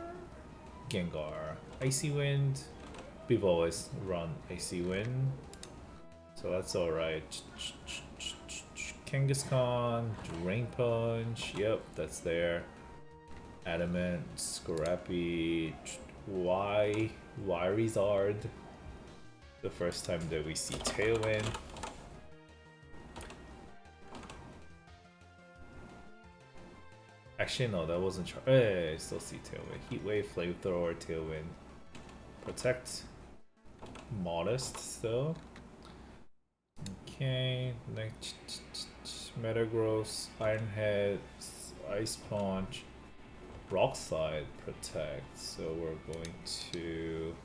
Gengar. Icy Wind. We've always run Icy Wind, so that's alright. Kangaskhan, Drain Punch, yep, that's there. Adamant, Scrappy, Wirizard. The first time that we see Tailwind. Actually, no, that wasn't. I still see Tailwind. Heat Wave, Flamethrower, Tailwind. Protect. Modest still. Okay, next Metagross, Iron Head, Ice Punch, Rock Slide, Protect. So we're going to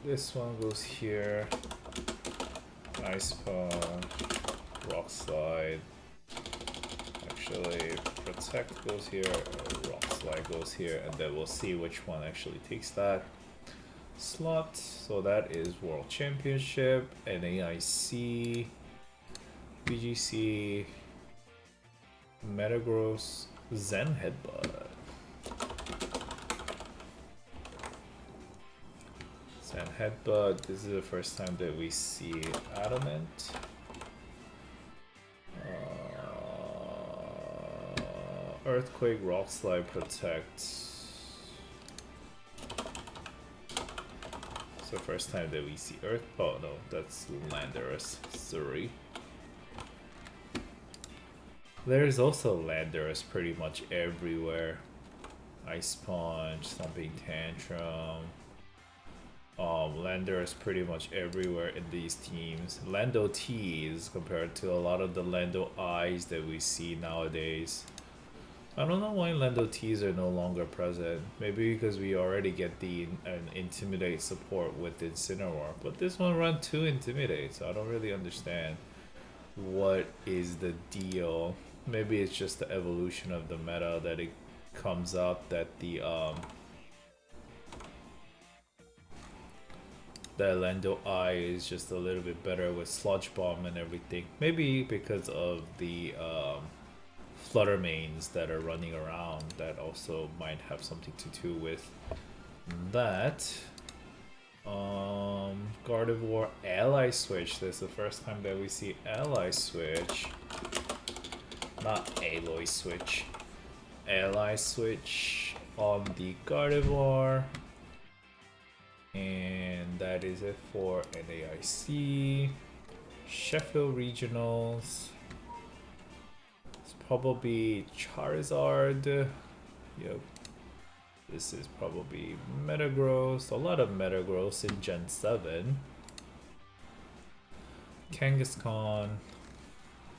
this one goes here. Ice Punch, Rock Slide. Actually, Protect goes here, Rock Slide goes here, and then we'll see which one actually takes that slot. So that is World Championship, NAIC, VGC, Metagross, Zen Headbutt. Zen Headbutt, this is the first time that we see Adamant. Earthquake, Rock Slide, Protect. It's the first time that we see Earth. Oh no, that's Landorus. Sorry. There's also Landorus pretty much everywhere. Ice Punch, Stomping Tantrum. Landorus pretty much everywhere in these teams. Lando T's compared to a lot of the Lando I's that we see nowadays. I don't know why Lando T's are no longer present. Maybe because we already get the Intimidate support with Incineroar. But this one run 2 Intimidate, so I don't really understand what is the deal. Maybe it's just the evolution of the meta that it comes up that the Lando I is just a little bit better with Sludge Bomb and everything. Maybe because of the Flutter mains that are running around, that also might have something to do with that. Gardevoir Ally Switch. This is the first time that we see Ally Switch. Not Aloy Switch. Ally Switch on the Gardevoir. And that is it for NAIC. Sheffield Regionals. It's probably Charizard. Yep. This is probably Metagross. A lot of Metagross in Gen 7. Kangaskhan.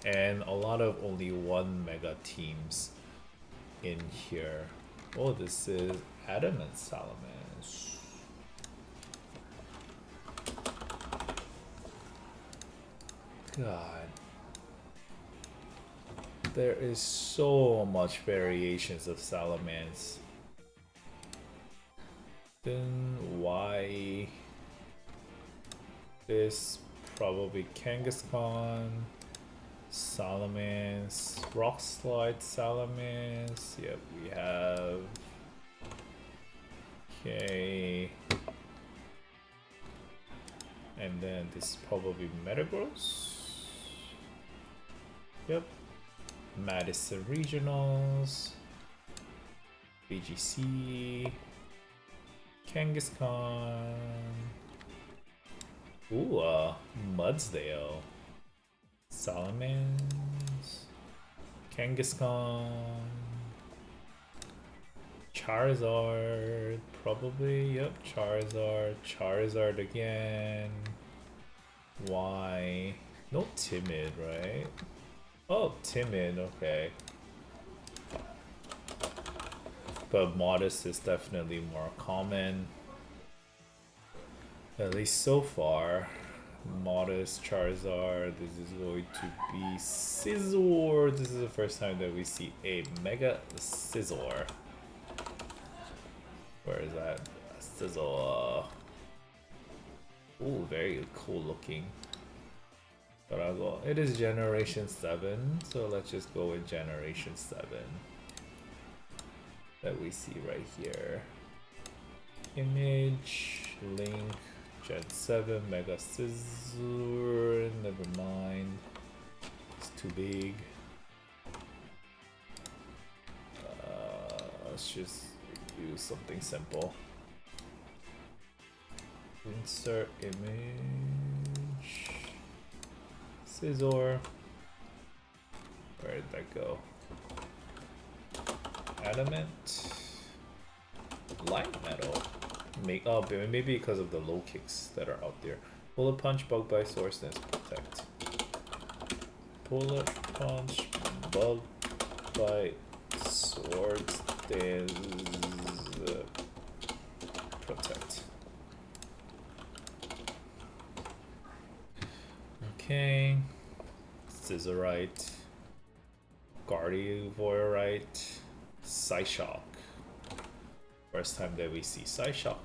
and a lot of only one mega teams in here. Oh, this is Adamant Salamence. God. There is so much variations of Salamence. Then why this? Probably Kangaskhan, Salamence, Rock Slide Salamence. Yep, we have. Okay. And then this is probably Metagross. Yep. Madison Regionals. VGC. Kangaskhan. Ooh, Mudsdale. Salamence. Kangaskhan. Charizard, probably. Yep, Charizard. Charizard again. Why? No Timid, right? Oh, Timid, okay. But Modest is definitely more common. At least so far. Modest, Charizard, this is going to be Scizor. This is the first time that we see a Mega Scizor. Where is that? Scizor. Ooh, very cool looking. But I'll go. It is Generation 7, so let's just go with Generation 7. That we see right here. Image, Link, Gen 7, Mega Scizor, never mind. It's too big. Let's just use something simple. Insert image. Scizor. Where did that go? Adamant. Light metal. Maybe because of the low kicks that are out there. Bullet punch, bug bite, source dance, protect. Bullet punch, bug bite, swords dance, protect. Okay. Scizorite, Gardevoirite, Psyshock. First time that we see Psyshock.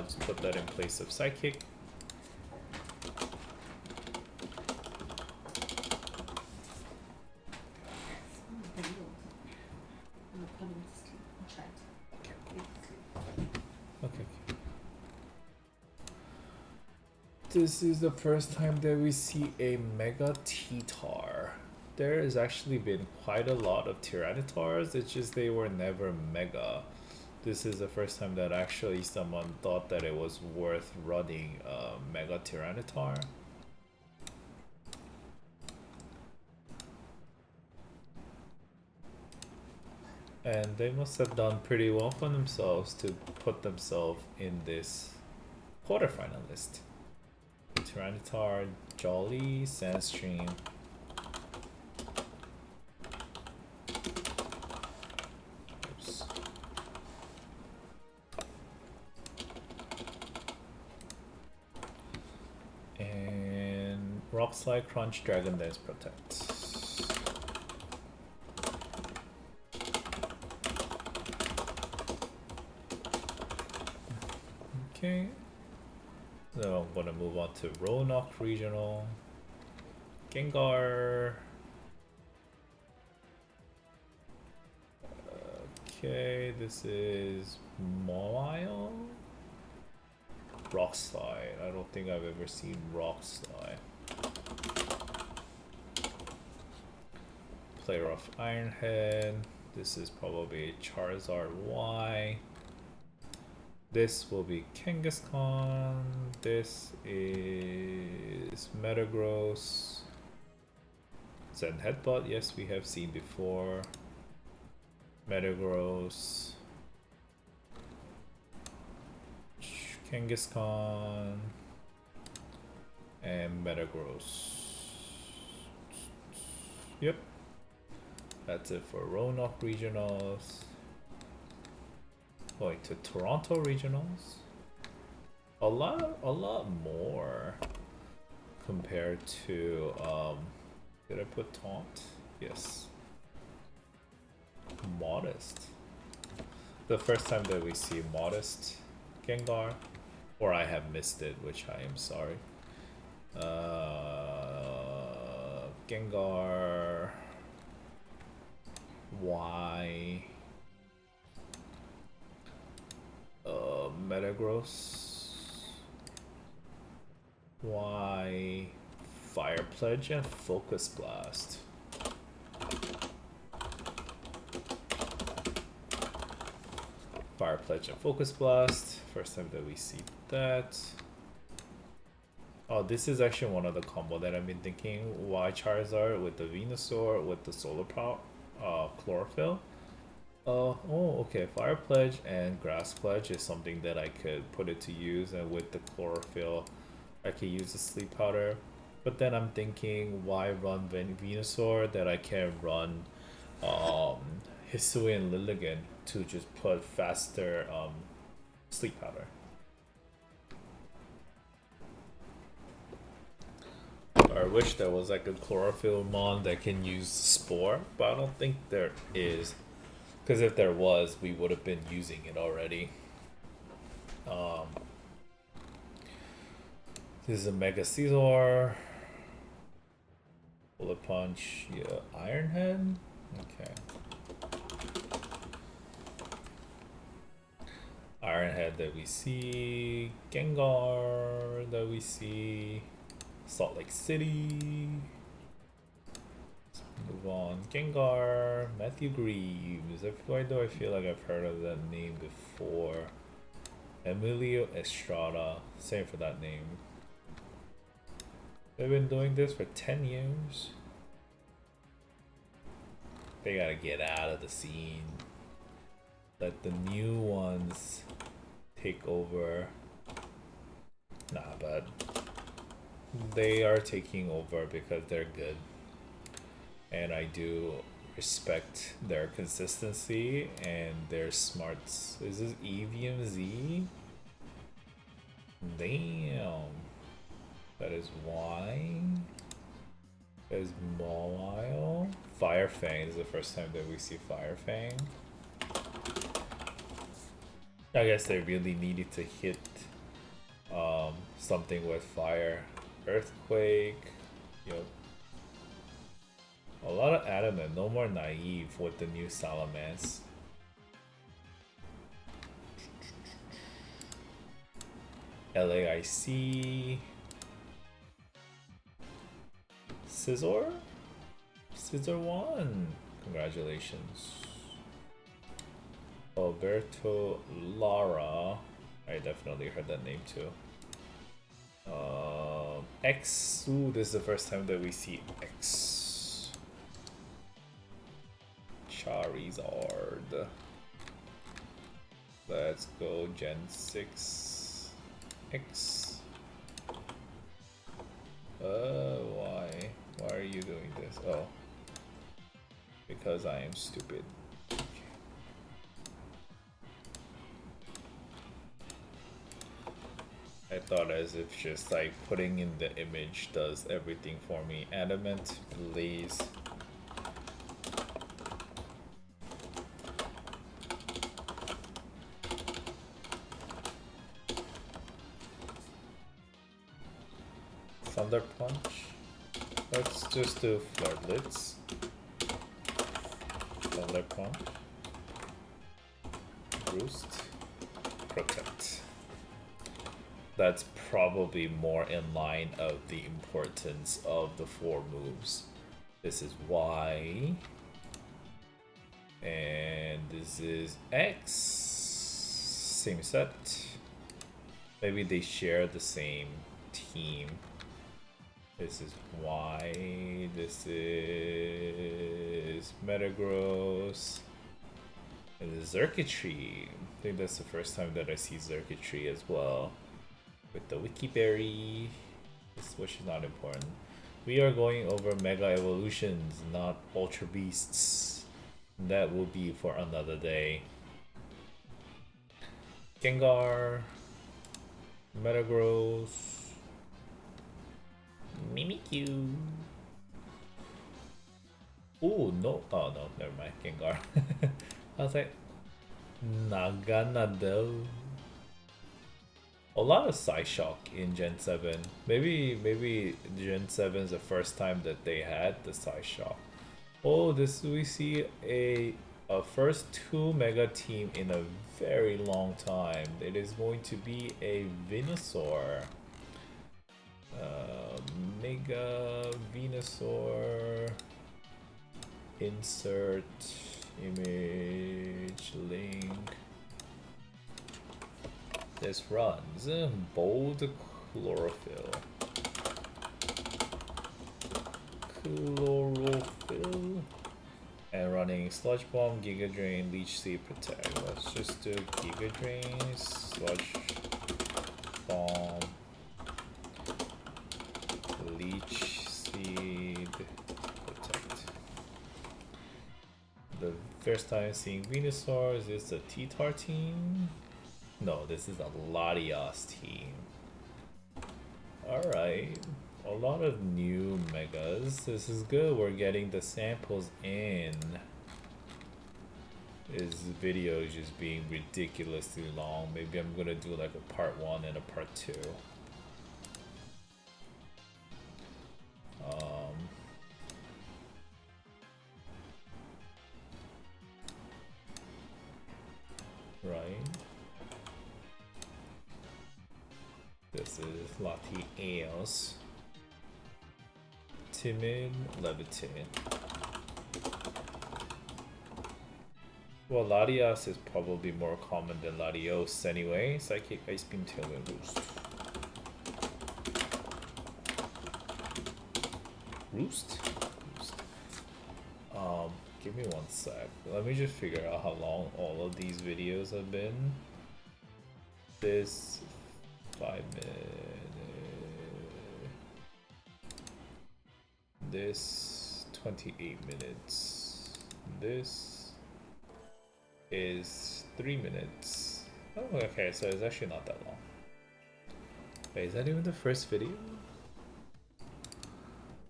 Just put that in place of Psychic. Okay. This is the first time that we see a Mega T-Tar. There has actually been quite a lot of Tyrannitars, it's just they were never Mega. This is the first time that actually someone thought that it was worth running a Mega Tyranitar. And they must have done pretty well for themselves to put themselves in this quarterfinal list. Tyranitar, Jolly, Sandstream. Oops. And Rock Slide, Crunch, Dragon Dance, Protect. Okay. So I'm gonna move on to Roanoke Regional. Gengar. Okay, this is Mile. Rock Slide. I don't think I've ever seen Rock Slide. Player of Ironhead. This is probably Charizard Y. This will be Kangaskhan. This is Metagross. Zen Headbutt, yes, we have seen before. Metagross. Kangaskhan. And Metagross. Yep. That's it for Roanoke Regionals. Going to Toronto Regionals. A lot more compared to did I put Taunt? Yes. Modest. The first time that we see Modest Gengar, or I have missed it, which I am sorry. Gengar Y Metagross Y Fire Pledge and Focus Blast. Fire Pledge and Focus Blast. First time that we see that. Oh, this is actually one of the combo that I've been thinking. Y Charizard with the Venusaur with the Solar Power Chlorophyll. Oh, okay. Fire Pledge and Grass Pledge is something that I could put it to use, and with the Chlorophyll, I could use the Sleep Powder. But then I'm thinking, why run Venusaur that I can run Hisui and Lilligant to just put faster Sleep Powder. I wish there was like a Chlorophyll mon that can use Spore, but I don't think there is. Because if there was, we would have been using it already. This is a Mega Caesar. Bullet Punch, yeah, Iron Head? Okay. Iron Head that we see. Gengar that we see. Salt Lake City. Let's move on. Gengar, Matthew Greaves. Why do I feel like I've heard of that name before? Emilio Estrada. Same for that name. They've been doing this for 10 years. They gotta get out of the scene. Let the new ones take over. Nah, but they are taking over because they're good. And I do respect their consistency and their smarts. Is this Evian Z? Damn. That is why. That is Mawile. Firefang is the first time that we see Firefang. I guess they really needed to hit something with fire. Earthquake. Yep. A lot of adamant, no more naive with the new Salamence. LAIC. Scizor? Scizor won! Congratulations. Alberto Lara. I definitely heard that name too. X. Ooh, this is the first time that we see X. Charizard. Let's go Gen 6 X. Why? Why are you doing this? Oh. Because I am stupid. I thought as if just like putting in the image does everything for me. Adamant, Blaze. Thunder Punch. Let's just do Floodlets. Thunder Punch. Roost. Protect. That's probably more in line of the importance of the 4 moves. This is Y. And this is X. Same set. Maybe they share the same team. This is Y. This is Metagross. And the Xurkitree. I think that's the first time that I see Xurkitree as well. With the Wikiberry. which is not important. We are going over Mega Evolutions, not Ultra Beasts. That will be for another day. Gengar, Metagross, Mimikyu. Oh no! Oh no, never mind. Gengar. I was like, Naganadel. A lot of Psyshock in Gen 7. Maybe Gen 7 is the first time that they had the Psyshock. Oh, this we see a first 2 Mega team in a very long time. It is going to be a Venusaur. Mega Venusaur. Insert image link. This runs bold chlorophyll. And running Sludge Bomb, Giga Drain, Leech Seed, Protect. Let's just do Giga Drain, Sludge Bomb, Leech Seed, Protect. The first time seeing Venusaur, is this a T-Tar team? No, this is a Latios team. Alright. A lot of new megas. This is good. We're getting the samples in. This video is just being ridiculously long. Maybe I'm gonna do like a part 1 and a part 2. Right. This is Latios. Timid, Levitate. Well, Latias is probably more common than Latios anyway. Psychic, Ice Beam, Tailwind, Roost. Roost? Roost. Give me one sec. Let me just figure out how long all of these videos have been. This 5 minutes. This 28 minutes. This is 3 minutes. Oh, okay, so it's actually not that long. Wait, is that even the first video?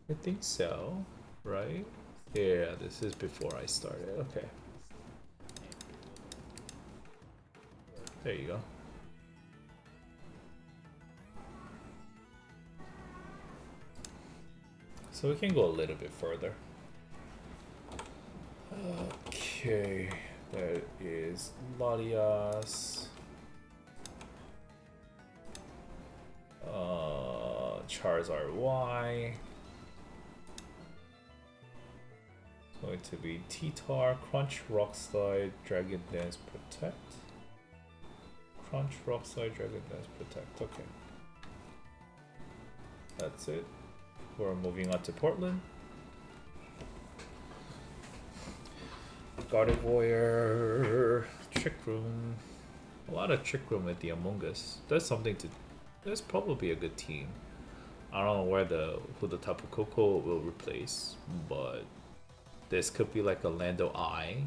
I think so, right? Yeah, this is before I started. Okay. There you go. So we can go a little bit further. Okay, that is Latias. Charizard Y. It's going to be T-Tar, Crunch, Rock Slide, Dragon Dance, Protect. Crunch, Rock Slide, Dragon Dance, Protect. Okay. That's it. We're moving on to Portland. Gardevoir, Trick Room. A lot of Trick Room at the Among Us. That's something to. That's probably a good team. I don't know who the Tapu Koko will replace, but this could be like a Lando I.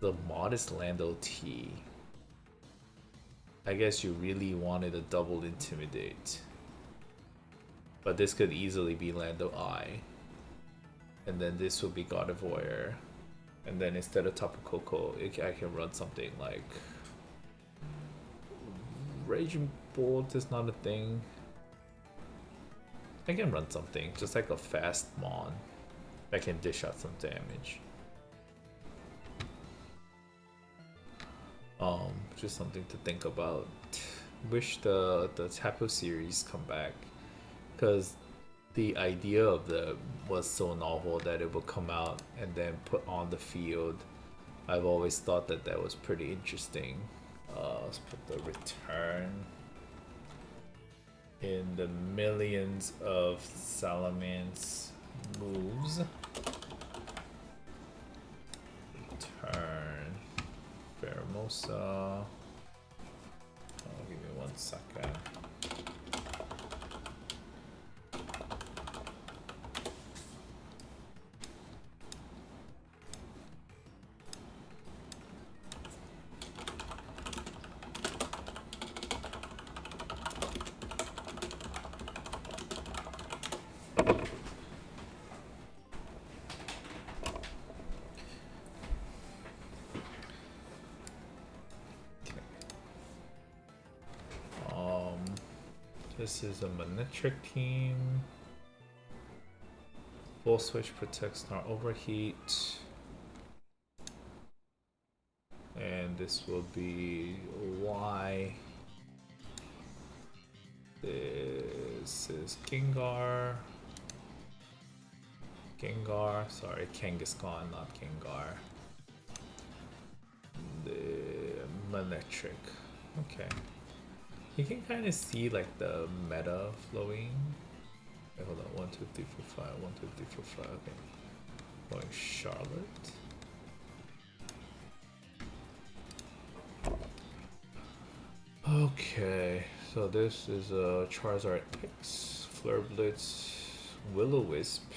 The modest Lando T. I guess you really wanted a double Intimidate. But this could easily be Lando I. And then this will be Gardevoir. And then instead of Tapu Koko, I can run something like Raging Bolt is not a thing. I can run something, just like a fast Mon that can dish out some damage. Just something to think about. Wish the Tapu series come back, because the idea of them was so novel that it would come out and then put on the field. I've always thought that that was pretty interesting. Let's put the return in the millions of Salamence moves. Return Pheromosa. Oh, give me 1 second. This is a Manetric team. Full switch protects not overheat. And this will be Y. This is Gengar. Sorry, Kangaskhan, not Gengar. The Manetric. Okay. You can kind of see like the meta flowing. Okay, hold on. 1, 2, 3, 4, 5. 1, 2, 3, 4, 5. Okay. Going Charlotte. Okay, so this is a Charizard X, Flare Blitz, Will-O-Wisp.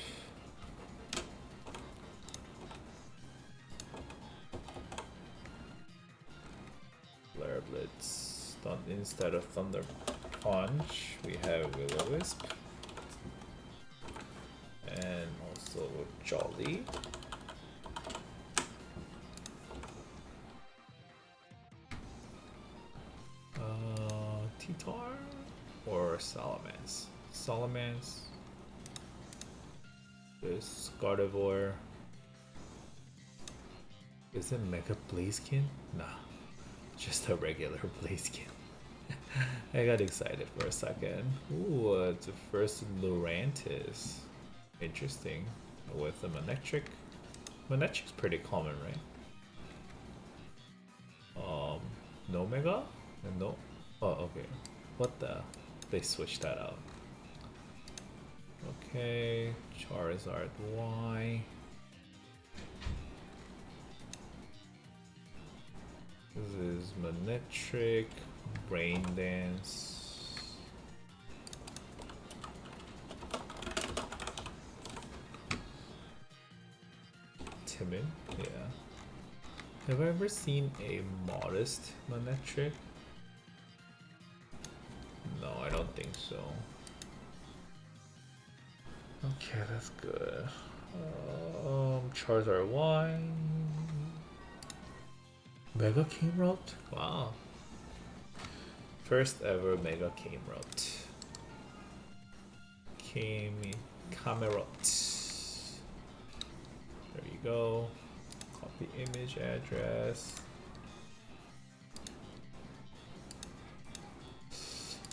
Flare Blitz. Instead of Thunder Punch, we have Will-O-Wisp. And also Jolly. Titar or Salamence? Salamence. There's Gardevoir. Is it Mega Blaziken? Nah, just a regular Blaziken. I got excited for a second. Ooh, it's the first Lurantis. Interesting. With a Manectric. Manectric's pretty common, right? No Mega? And no. Oh, okay. What the? They switched that out. Okay. Charizard Y. This is Manetric. Brain Dance. Timid? Yeah. Have I ever seen a modest Manetric? No, I don't think so. Okay, that's good. Charizard Y. Mega Camerupt? Wow. First ever Mega Camerupt. Camerupt. There you go. Copy image address.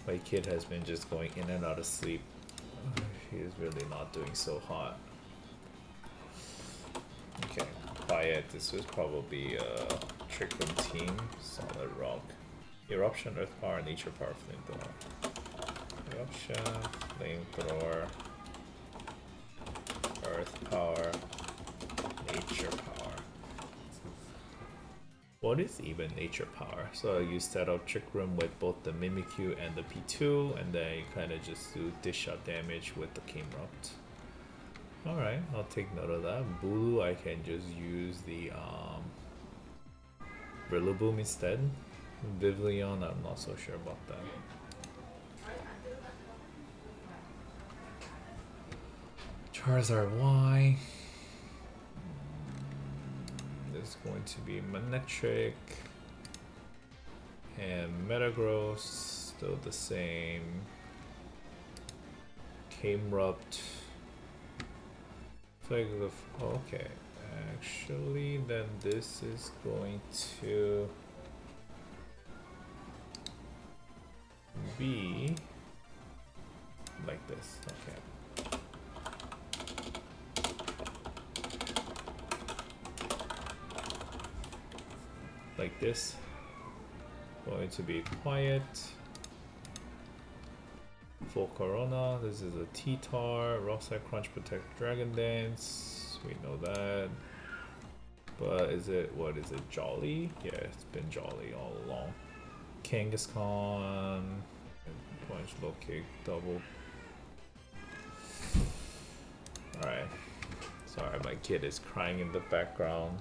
My kid has been just going in and out of sleep. He is really not doing so hot. Okay, quiet. This was probably a Trick Room team. Solid Rock. Eruption, Earth Power, Nature Power, Flamethrower. Eruption, Flamethrower, Earth Power, Nature Power. What is even Nature Power? So you set up Trick Room with both the Mimikyu and the P2, and then you kind of just do dish out damage with the Camerupt. Alright, I'll take note of that. Bulu, I can just use the Rillaboom instead. Vivillon, I'm not so sure about that. Charizard Y. There's going to be Manetric. And Metagross, still the same. Camerupt. Okay. Actually, then this is going to be like this. Okay. Like this. Going to be quiet. Full Corona. This is a T-Tar. Rockside Crunch Protect Dragon Dance. We know that. But is it, what is it, Jolly? Yeah, it's been Jolly all along. Kangaskhan. Punch, low kick, double. Alright. Sorry, my kid is crying in the background.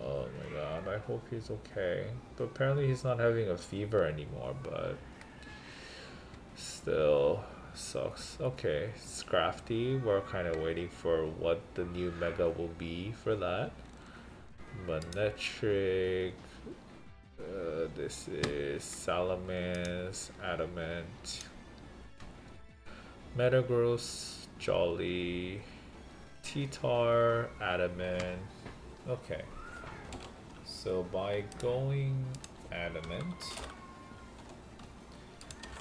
Oh my god, I hope he's okay. But apparently he's not having a fever anymore, but still sucks. Okay, Scrafty, we're kind of waiting for what the new Mega will be for that. Manetric, this is Salamence, Adamant, Metagross, Jolly, T-Tar, Adamant. Okay. So by going Adamant,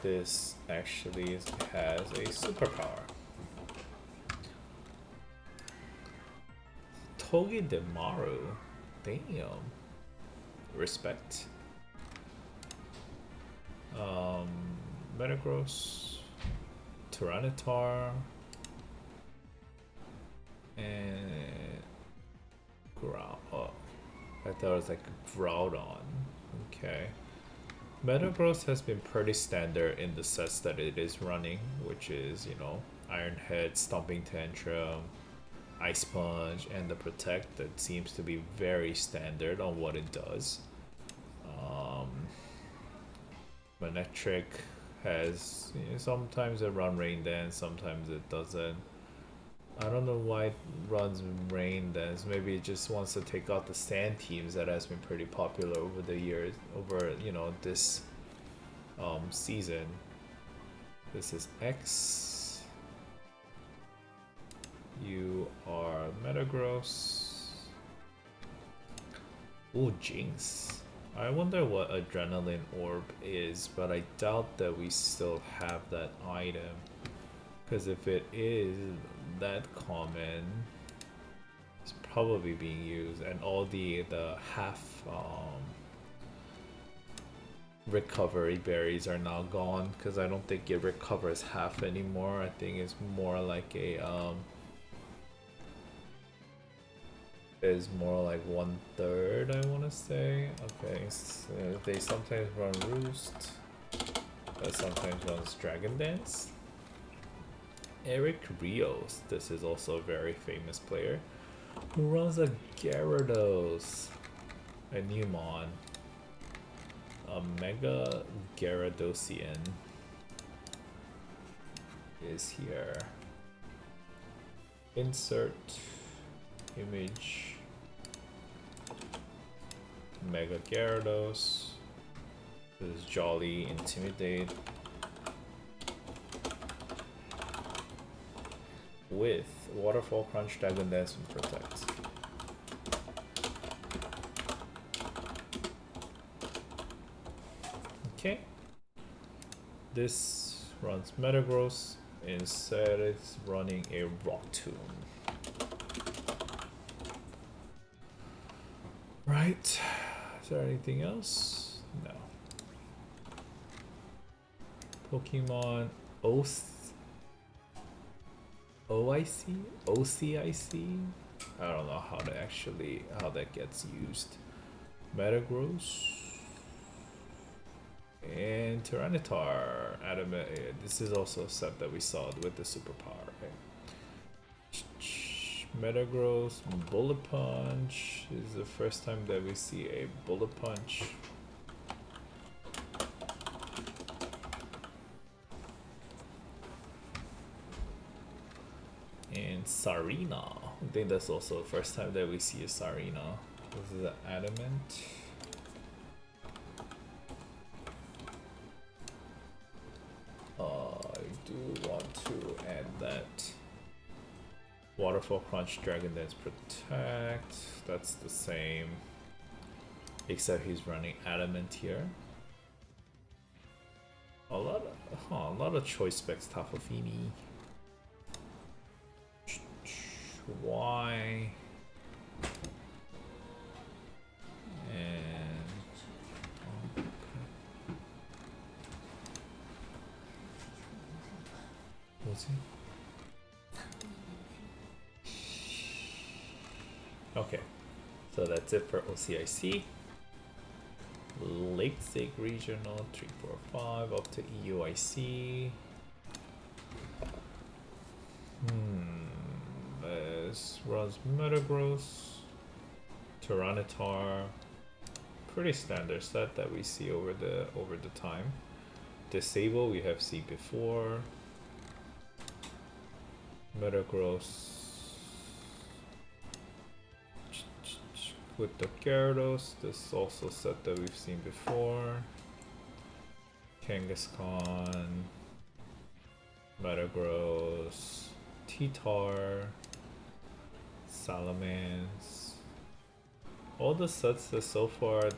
this actually has a superpower. Togedemaru. Damn. Respect. Metagross, Tyranitar, and Growl. Oh, I thought it was like Groudon. Okay. Metagross has been pretty standard in the sets that it is running, which is, you know, Iron Head, Stomping Tantrum, Ice Punch, and the Protect. That seems to be very standard on what it does. Manectric has, you know, sometimes it runs Rain Dance, sometimes it doesn't. I don't know why it runs Rain Dance. Maybe it just wants to take out the Sand teams that has been pretty popular over the years, over, you know, this season. This is X. You are Metagross. Oh, Jinx. I wonder what Adrenaline Orb is, but I doubt that we still have that item. Because if it is that common, it's probably being used, and all the half recovery berries are now gone, because I don't think it recovers half anymore. I think it's more like a is more like 1/3, I want to say. Okay, so they sometimes run Roost, but sometimes runs Dragon Dance. Eric Rios, this is also a very famous player who runs a Gyarados, a Newmon, a Mega Gyaradosean is here. Insert image. Mega Gyarados. This is Jolly, Intimidate. With Waterfall Crunch, Dragon Dance, and Protect. Okay. This runs Metagross. Instead, it's running a Rock Tomb. Right. Is there anything else? No. Pokemon OIC? OCIC? I don't know how to actually, how that gets used. Metagross. And Tyranitar. Adamant. This is also a set that we saw with the superpower. Right? Metagross, Bullet Punch. This is the first time that we see a Bullet Punch. And Sarina. I think that's also the first time that we see a Sarina. This is an Adamant. I do want to add that. Waterfall Crunch, Dragon Dance, Protect. That's the same. Except he's running Adamant here. A lot of choice specs, Tafafini. Why? And okay. What's he? Okay, so that's it for OCIC. Leipzig Regional 345 up to EUIC. This runs Metagross, Tyranitar. Pretty standard set that we see over the time. Disable we have seen before. Metagross with the Gyarados, this is also set that we've seen before. Kangaskhan, Metagross, T-Tar, Salamence. All the sets that so far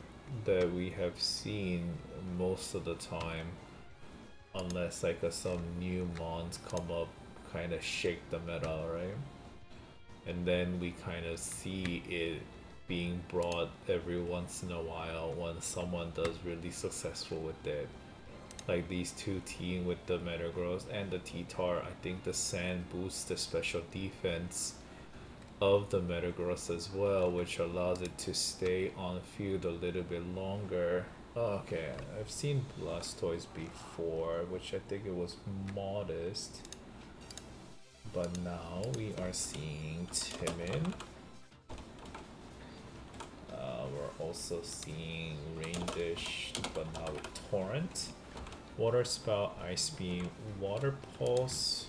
that we have seen most of the time, unless like some new mons come up, kind of shake the meta, right? And then we kind of see it being brought every once in a while when someone does really successful with it. Like these two team with the Metagross and the T-Tar, I think the Sand boosts the special defense of the Metagross as well, which allows it to stay on field a little bit longer. Oh, okay, I've seen Blastoise before, which I think it was modest. But now we are seeing Timid. We're also seeing Rain Dish, but now with Torrent. Water Spout, Ice Beam, Water Pulse,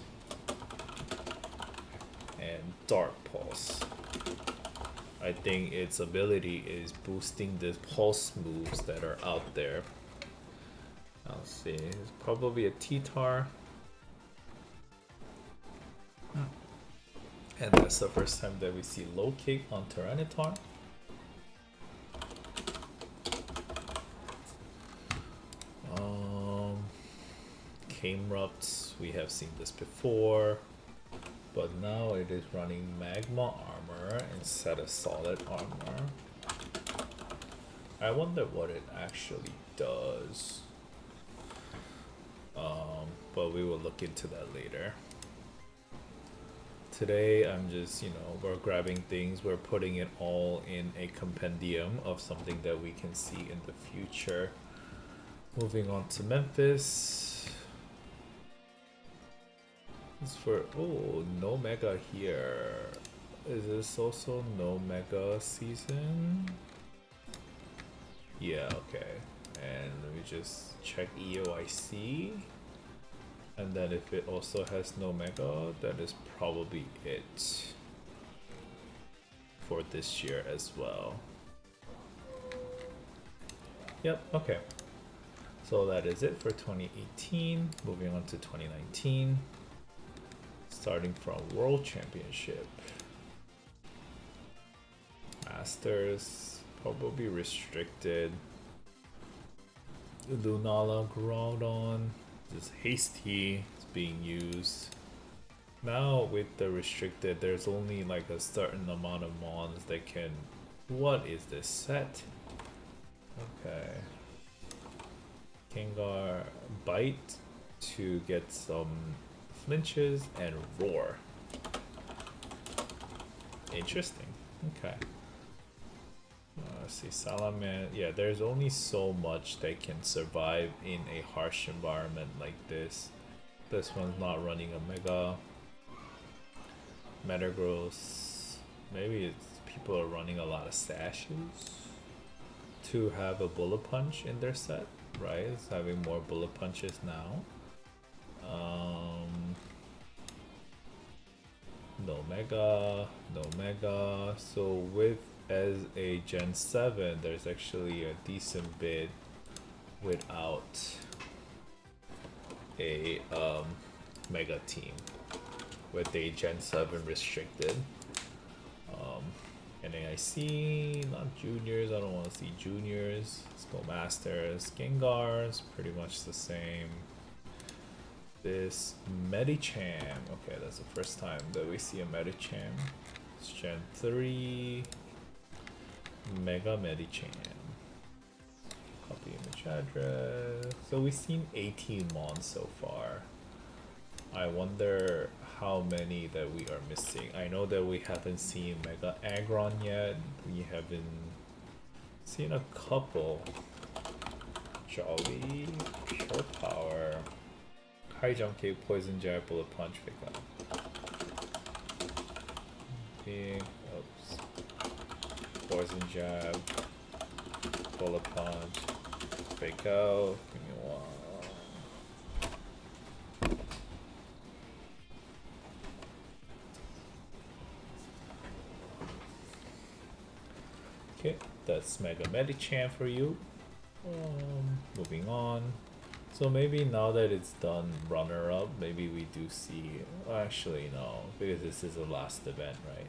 and Dark Pulse. I think its ability is boosting the pulse moves that are out there. I'll see, it's probably a T-Tar. And that's the first time that we see Low Kick on Tyranitar. Camerupt, we have seen this before, but now it is running Magma Armor instead of Solid Armor. I wonder what it actually does. But we will look into that later. Today I'm just, we're grabbing things, we're putting it all in a compendium of something that we can see in the future. Moving on to Memphis. It's for, oh, no mega here. Is this also no mega season? Yeah, okay. And let me just check EOIC. And then if it also has no mega, that is probably it for this year as well. Yep, okay. So that is it for 2018. Moving on to 2019. Starting from World Championship. Masters, probably restricted. Lunala, Groudon, just Hasty is being used. Now with the restricted, there's only like a certain amount of mons that can... What is this set? Okay. Gengar Bite to get some flinches and Roar. Interesting. Okay. Let's see, Salamence. Yeah, there's only so much that can survive in a harsh environment like this. This one's not running a Mega. Metagross. Maybe it's people are running a lot of sashes to have a Bullet Punch in their set, right? It's having more Bullet Punches now. No mega, no mega. So with as a Gen 7, there's actually a decent bid without a mega team with a Gen 7 restricted. NAIC, not juniors, I don't want to see juniors. Let's go masters. Gengar's pretty much the same. This Medicham, okay, that's the first time that we see a Medicham. It's Gen 3 Mega Medicham. Copy image address. So we've seen 18 mons so far. I wonder how many that we are missing. I know that we haven't seen Mega Aggron yet. We haven't seen a couple. Jolly, Pure Power, High Jump Cape, Poison Jab, Bullet Punch, pick up. Big, oops. Poison Jab, Bullet Punch, fake out. Give me one. Okay, that's Mega Medicham for you. Moving on So maybe now that it's done runner up, maybe we do see. Oh, actually, no, because this is the last event, right?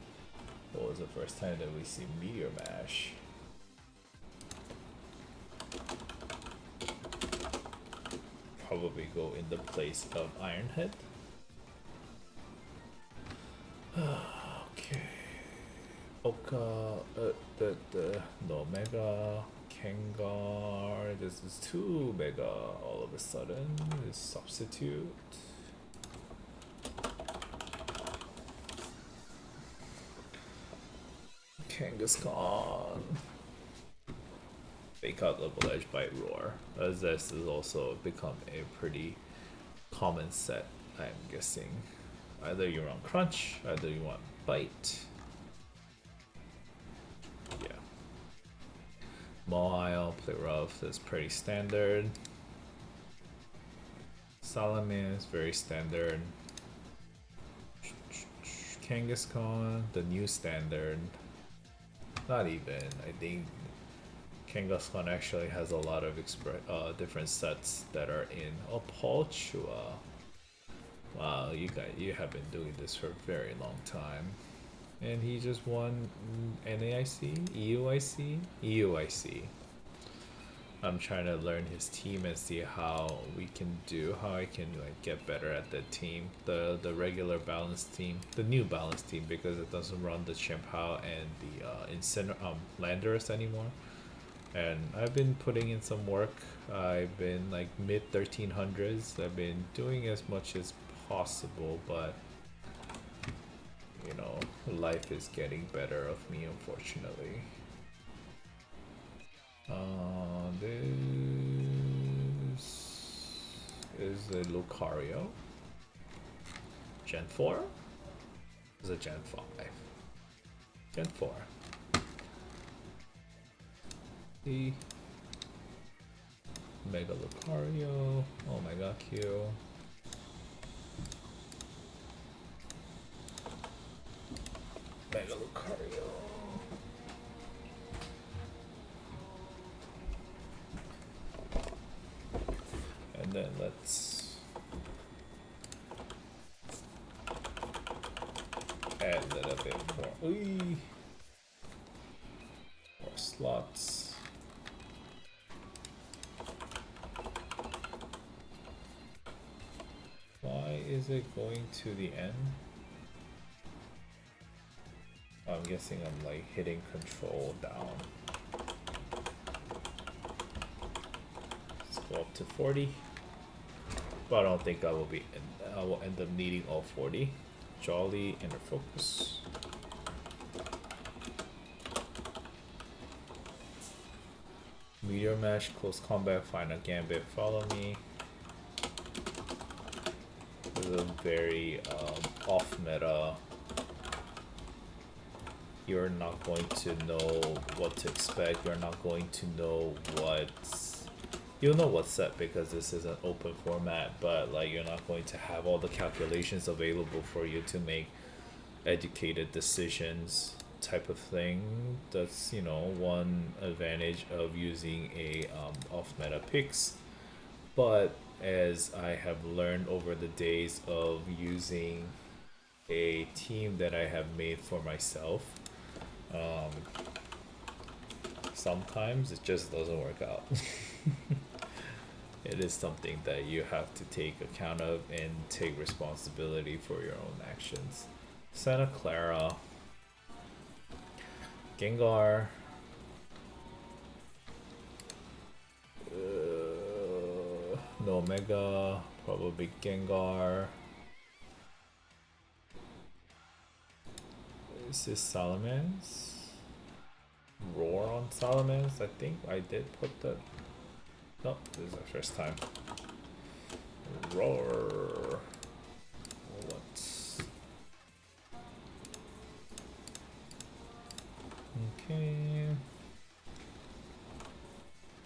What was the first time that we see Meteor Mash? Probably go in the place of Ironhead. Okay. Oka, the no Mega, Kengar. This is 2 Mega all of a sudden. This substitute. Kangaskhan. Fake out Level Edge Bite Roar, as this has also become a pretty common set, I'm guessing. Either you want Crunch, either you want Bite. Yeah. Mawile, Play Rough, that's pretty standard. Salamence, very standard. Kangaskhan, the new standard. Not even, I think Kangaskhan actually has a lot of different sets that are in. Oh, Palchua. Wow, you have been doing this for a very long time. And he just won NAIC? EUIC? EUIC. I'm trying to learn his team and see how I can like get better at the team. The regular balanced team, the new balanced team, because it doesn't run the Chien-Pao and the Landorus anymore. And I've been putting in some work. I've been like mid 1300s. I've been doing as much as possible, but you know, life is getting better of me, unfortunately. This is the Lucario. Gen 4? This is a Gen 5. Gen 4. The Mega Lucario. Oh my god, Q. Mega Lucario. And then let's add a little bit more. Ooh. More slots. Why is it going to the end? I'm guessing I'm like hitting control down. Let's go up to 40. But I don't think I will end up needing all 40. Jolly, inner focus. Meteor Mash, close combat, final gambit, follow me. This is a very off meta. You're not going to know what to expect. You're not going to know you'll know what's set because this is an open format, but like you're not going to have all the calculations available for you to make educated decisions type of thing. That's, you know, one advantage of using a off meta picks. But as I have learned over the days of using a team that I have made for myself, sometimes it just doesn't work out. It is something that you have to take account of and take responsibility for your own actions. Santa Clara, Gengar, no Mega, probably Gengar. This is Salamence. Roar on Salamence. I think I did put that. No, this is the first time. Roar. What? Okay.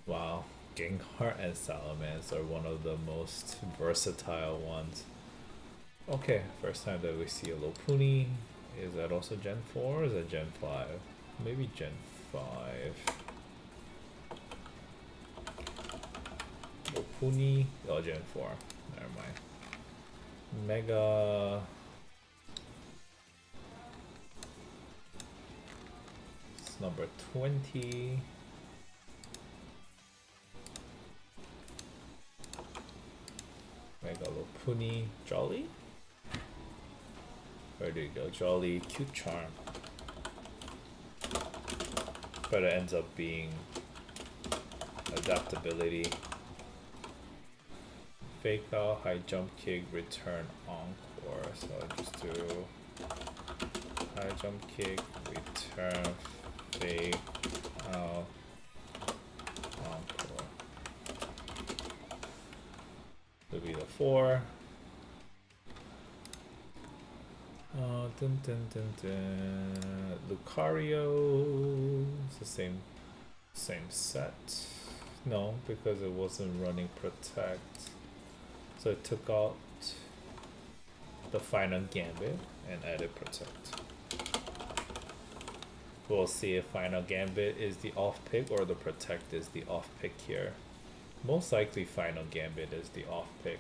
Wow, Gengar and Salamence are one of the most versatile ones. Okay, first time that we see a Lopunny. Is that also Gen 4 or is that Gen 5? Maybe Gen 5. Lopuni, Gen 4. Never mind. Mega. It's number 20. Mega Lopuni. Jolly? Where do you go? Jolly, Cute Charm. But it ends up being adaptability. Fake out, high jump kick, return encore. So I just do high jump kick, return, fake out, encore. Will be the 4. Dun dun dun dun. Lucario. It's the same set. No, because it wasn't running protect. So it took out the final gambit and added protect. We'll see if final gambit is the off pick or the protect is the off pick here. Most likely final gambit is the off pick.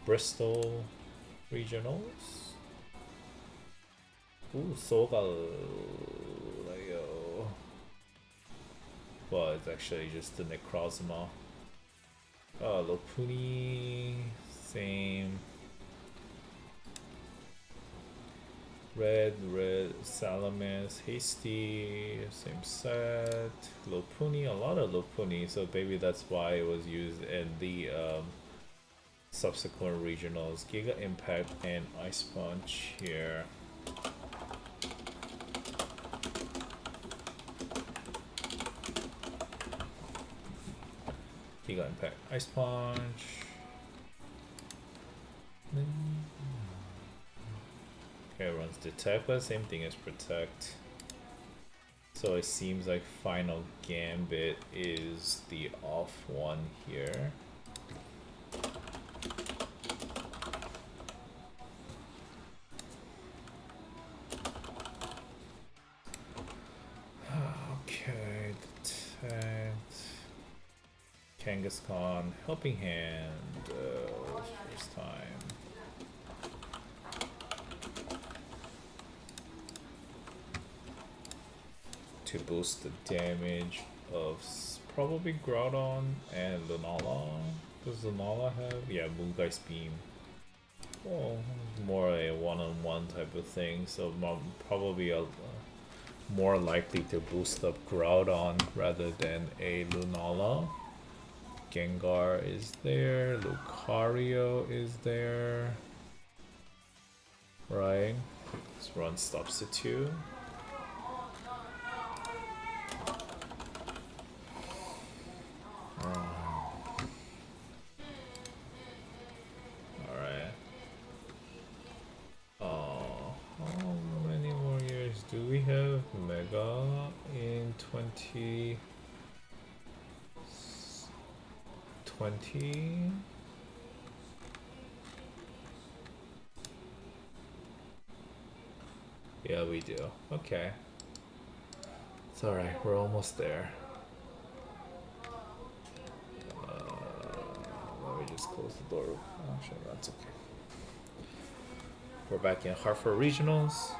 Bristol regionals. Ooh, Solgaleo. Well, it's actually just the Necrozma. Lopuni, same. Red, Salamis, Hasty, same set. Lopuni, a lot of Lopuni, so maybe that's why it was used in the subsequent regionals. Giga Impact and Ice Punch here. Giga Impact, Ice Punch. Okay, runs Detect, but same thing as Protect. So it seems like Final Gambit is the off one here. Okay, Detect. Kangaskhan, Helping Hand, first time. To boost the damage of probably Groudon and Lunala. Does Lunala have? Yeah, Moongeist Beam. Well, more a one-on-one type of thing, so probably more likely to boost up Groudon rather than a Lunala. Gengar is there, Lucario is there, right? Let's run Substitute. Alright. How many more years do we have? Mega in 2020? Yeah, we do. Okay. It's alright, we're almost there. Let me just close the door. Actually, that's okay. We're back in Hartford Regionals.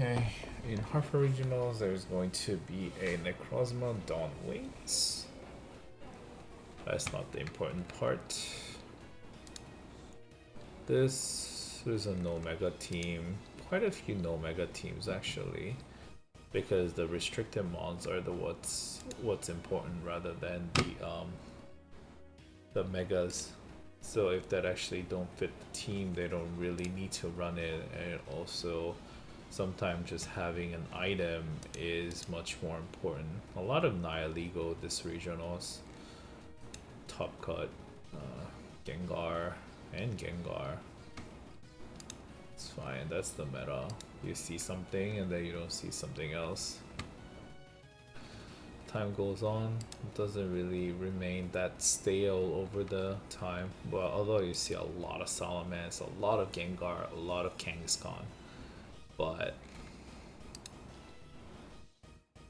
Okay, in Hartford Regionals, there's going to be a Necrozma Dawn Wings. That's not the important part. This is a no mega team. Quite a few no mega teams actually, because the restricted mons are the what's important rather than the megas. So if that actually don't fit the team, they don't really need to run it, and also sometimes just having an item is much more important. A lot of Nihilego this regionals. Top cut, Gengar, and Gengar. It's fine, that's the meta. You see something and then you don't see something else. time goes on, it doesn't really remain that stale over the time. Well, although you see a lot of Salamence, a lot of Gengar, a lot of Kangaskhan, but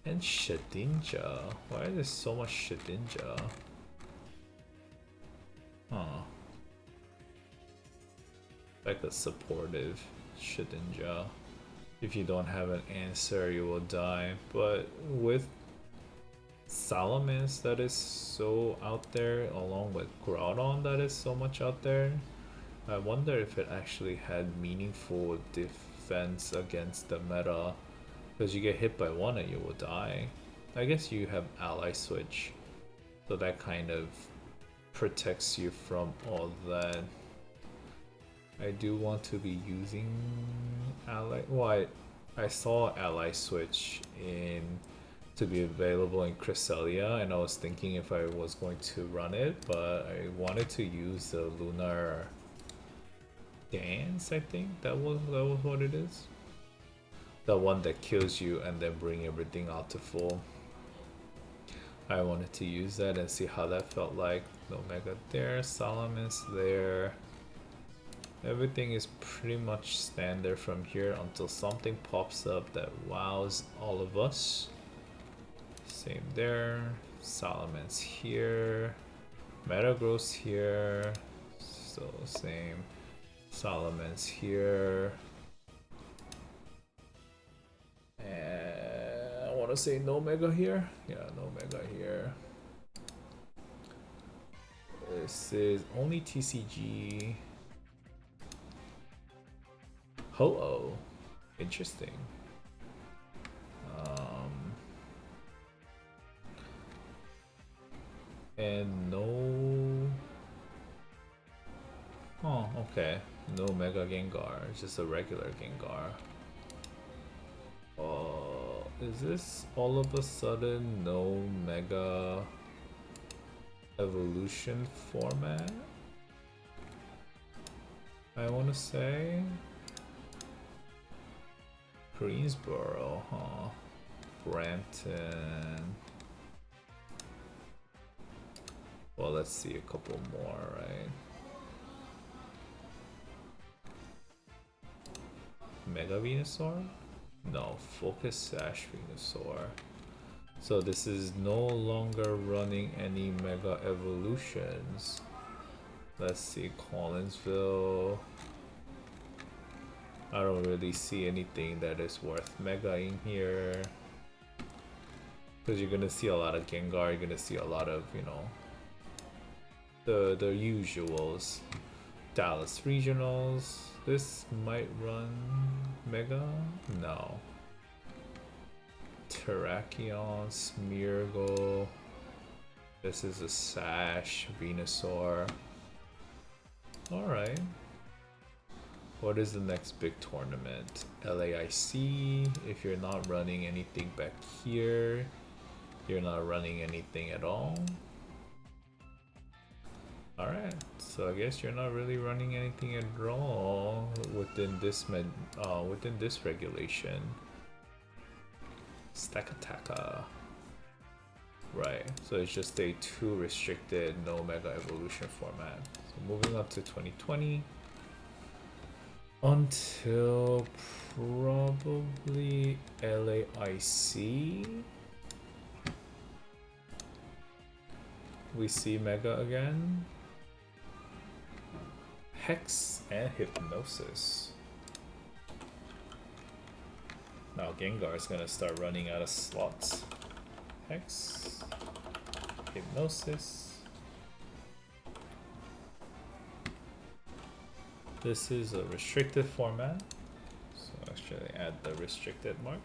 and Shedinja. Why is there so much Shedinja? Huh. Like a supportive Shedinja. If you don't have an answer, you will die. But with Salamence that is so out there, along with Groudon that is so much out there, I wonder if it actually had meaningful defense against the meta. Because you get hit by one and you will die. I guess you have ally switch, so that kind of protects you from all that. I do want to be using ally. Well, I saw ally switch in to be available in Cresselia, and I was thinking if I was going to run it, but I wanted to use the Lunar Dance. I think that was what it is. The one that kills you and then bring everything out to full. I wanted to use that and see how that felt like. Omega there, Salamence there. Everything is pretty much standard from here until something pops up that wows all of us. Same there. Salamence here. Metagross here. So same. Salamence here. And I want to say no mega here. Yeah, no mega here. This is only TCG. Ho-Oh. Interesting. And no... Oh, okay. No Mega Gengar. It's just a regular Gengar. Is this all of a sudden no Mega Evolution format? I want to say... Greensboro, huh? Brampton. Well, let's see a couple more, right? Mega Venusaur? No, Focus Sash Venusaur. So this is no longer running any Mega Evolutions. Let's see, Collinsville. I don't really see anything that is worth Mega-ing here. Because you're gonna see a lot of Gengar, you're gonna see a lot of, you know, the usuals. Dallas Regionals. This might run Mega? No. Terrakion, Smeargle. This is a Sash, Venusaur. Alright. What is the next big tournament? LAIC. If you're not running anything back here, you're not running anything at all. Alright, so I guess you're not really running anything at all within this regulation. Stakataka. Right, so it's just a 2 restricted no Mega Evolution format. So moving up to 2020 until probably LAIC. We see Mega again. Hex and Hypnosis. Now Gengar is gonna start running out of slots. Hex, Hypnosis. This is a restricted format, so actually add the restricted mark.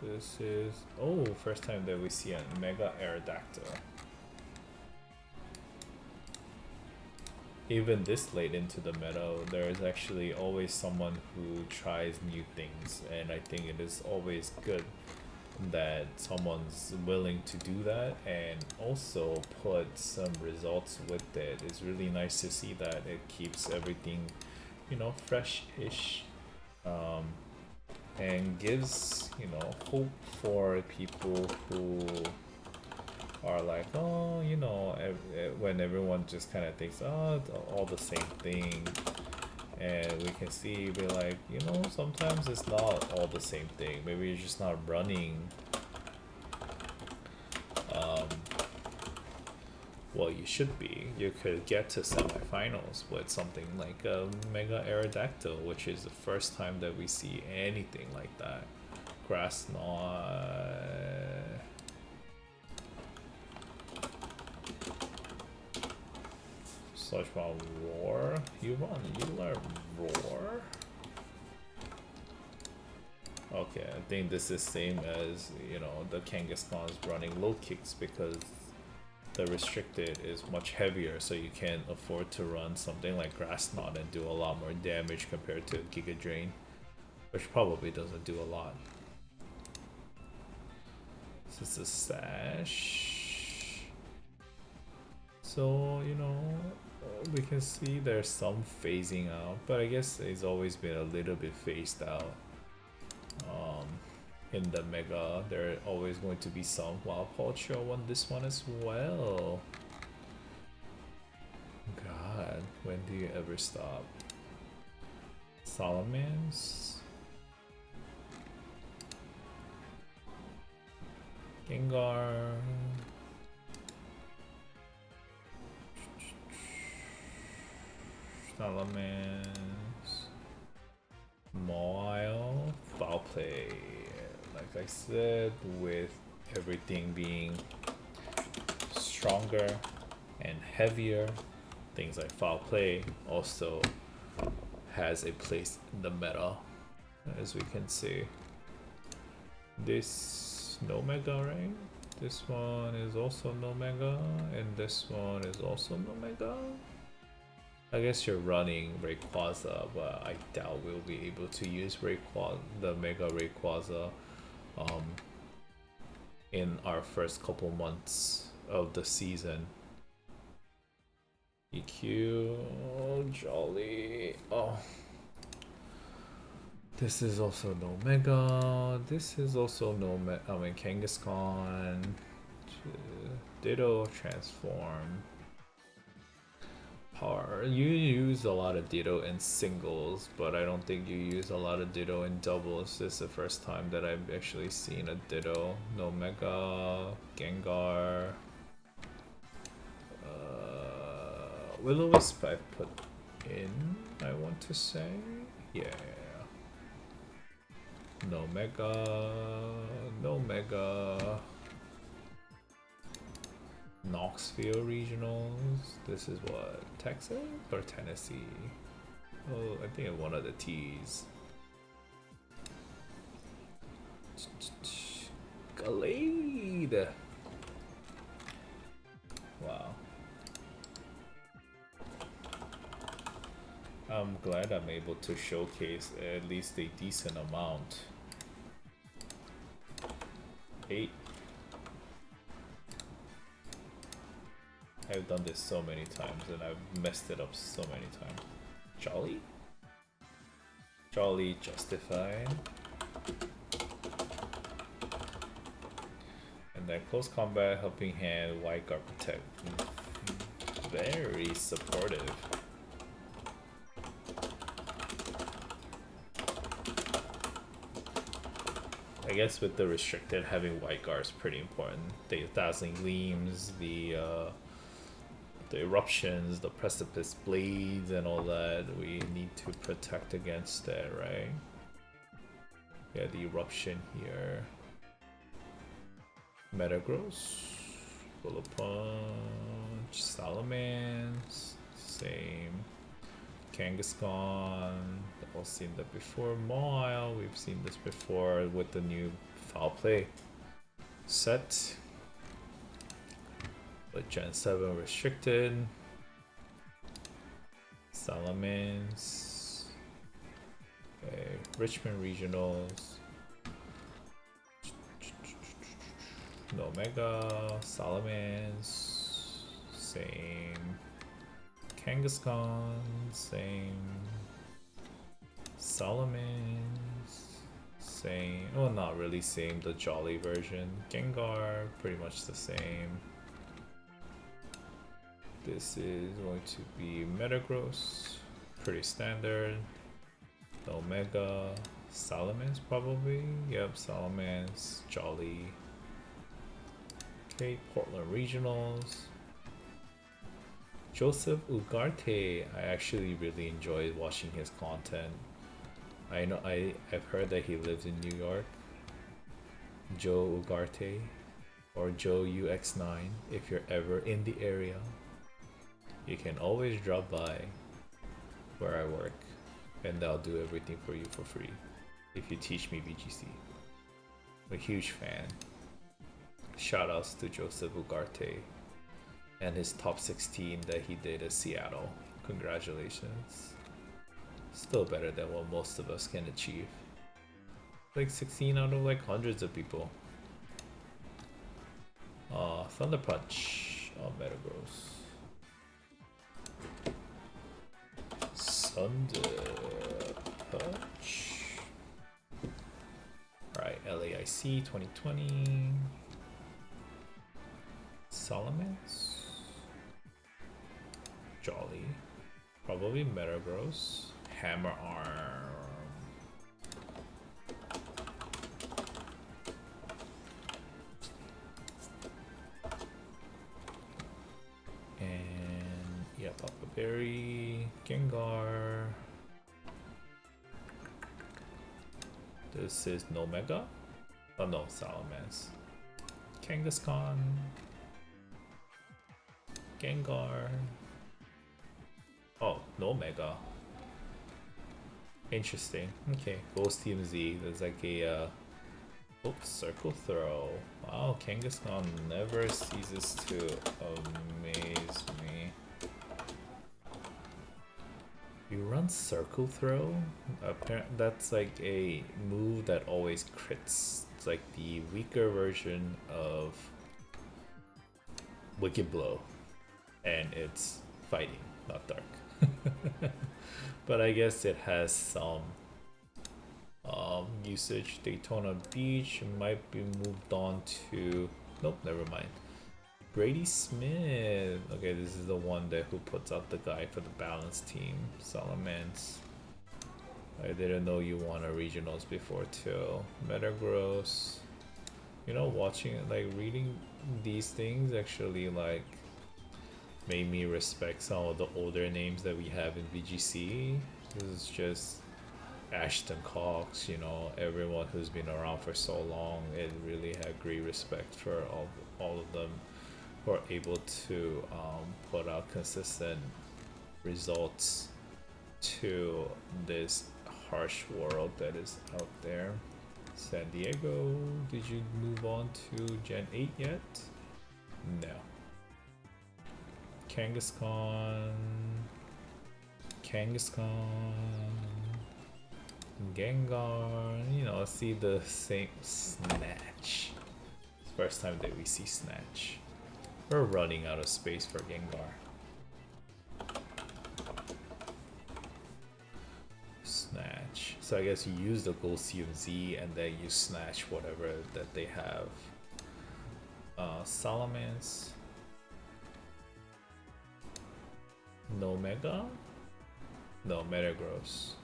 This is, oh, first time that we see a Mega Aerodactyl. Even this late into the meta, there is actually always someone who tries new things, and I think it is always good that someone's willing to do that and also put some results with it. It's really nice to see that it keeps everything fresh-ish, um, and gives hope for people who are like, oh, when everyone just kind of thinks, oh, it's all the same thing, and we can see, be like, sometimes it's not all the same thing. Maybe you're just not running um, well, you should be. You could get to semifinals with something like a Mega Aerodactyl, which is the first time that we see anything like that. Grass Knot. Such one roar. You learn roar. Okay, I think this is same as the Kangaskhan's running low kicks, because the restricted is much heavier, so you can't afford to run something like Grass Knot and do a lot more damage compared to Giga Drain, which probably doesn't do a lot. This is a sash. So, we can see there's some phasing out, but I guess it's always been a little bit phased out. In the Mega, there are always going to be some. Wow, Culture won this one as well. God, when do you ever stop? Salamence, Gengar, Salamence, Mawile, Foul Play. Like I said, with everything being stronger and heavier, things like Foul Play also has a place in the meta, as we can see. This no mega, right? This one is also no mega, and this one is also no mega. I guess you're running Rayquaza, but I doubt we'll be able to use the Mega Rayquaza in our first couple months of the season. EQ, oh, Jolly. Oh, this is also no mega. This is also no mega. I mean, Kangaskhan, Ditto, Transform. Power. You use a lot of Ditto in singles, but I don't think you use a lot of Ditto in doubles. This is the first time that I've actually seen a Ditto. No Mega, Gengar, Will-O-Wisp I put in, I want to say. Yeah. No Mega, no Mega. Knoxville Regionals. This is what, Texas or Tennessee? Oh, I think one of the T's. Glade. Wow. I'm glad I'm able to showcase at least a decent amount. 8. I've done this so many times and I've messed it up so many times. Jolly? Jolly Justified. And then Close Combat, Helping Hand, White Guard Protect. Very supportive. I guess with the restricted, having White Guard is pretty important. The Dazzling Gleams, the eruptions, the precipice blades, and all that. We need to protect against that, right? Yeah, the eruption here. Metagross, Bullet Punch, Salamence, same. Kangaskhan, I've seen that before. Mawile, we've seen this before with the new Foul Play set. But Gen 7 restricted. Salamence. Okay, Richmond Regionals. No Mega. Salamence. Same. Kangaskhan. Same. Salamence, same. Well, not really same. The Jolly version. Gengar, pretty much the same. This is going to be Metagross, pretty standard. The Omega, Salamence probably. Yep, Salamence, Jolly. Okay, Portland Regionals. Joseph Ugarte. I actually really enjoyed watching his content. I know I've heard that he lives in New York. Joe Ugarte or Joe UX9. If you're ever in the area, you can always drop by where I work, and I'll do everything for you for free if you teach me VGC. I'm a huge fan. Shoutouts to Joseph Ugarte and his top 16 that he did at Seattle. Congratulations. Still better than what most of us can achieve. Like 16 out of like hundreds of people. Thunder Punch. Oh, Metagross. Thunder Punch. Alright, LAIC 2020. Salamence. Jolly. Probably Metagross. Hammer Arm. And yeah, Papa Berry, Gengar. This is Nomega. Oh no, Salamence. Kangaskhan. Gengar. Oh, Nomega. Interesting. Okay, Ghost Team Z. There's like a Circle Throw. Wow, Kangaskhan never ceases to amaze me. You run Circle Throw? Apparently, that's like a move that always crits. It's like the weaker version of Wicked Blow, and it's fighting, not dark. But I guess it has some usage. Daytona Beach might be moved on to. Nope, never mind. Brady Smith. Okay, this is the one that who puts out the guy for the balance team. Salamence. I didn't know you won a regionals before too. Metagross. You know, watching like reading these things actually like made me respect some of the older names that we have in VGC. This is just Ashton Cox, you know, everyone who's been around for so long. It really had great respect for all of them who are able to put out consistent results to this harsh world that is out there. San Diego, did you move on to Gen 8 yet? No. Kangaskhan, Gengar, you know, see the same Snatch. First time that we see Snatch. We're running out of space for Gengar. Snatch. So I guess you use the Gold CMZ and then you snatch whatever that they have. Salamence. No Mega? No, Metagross.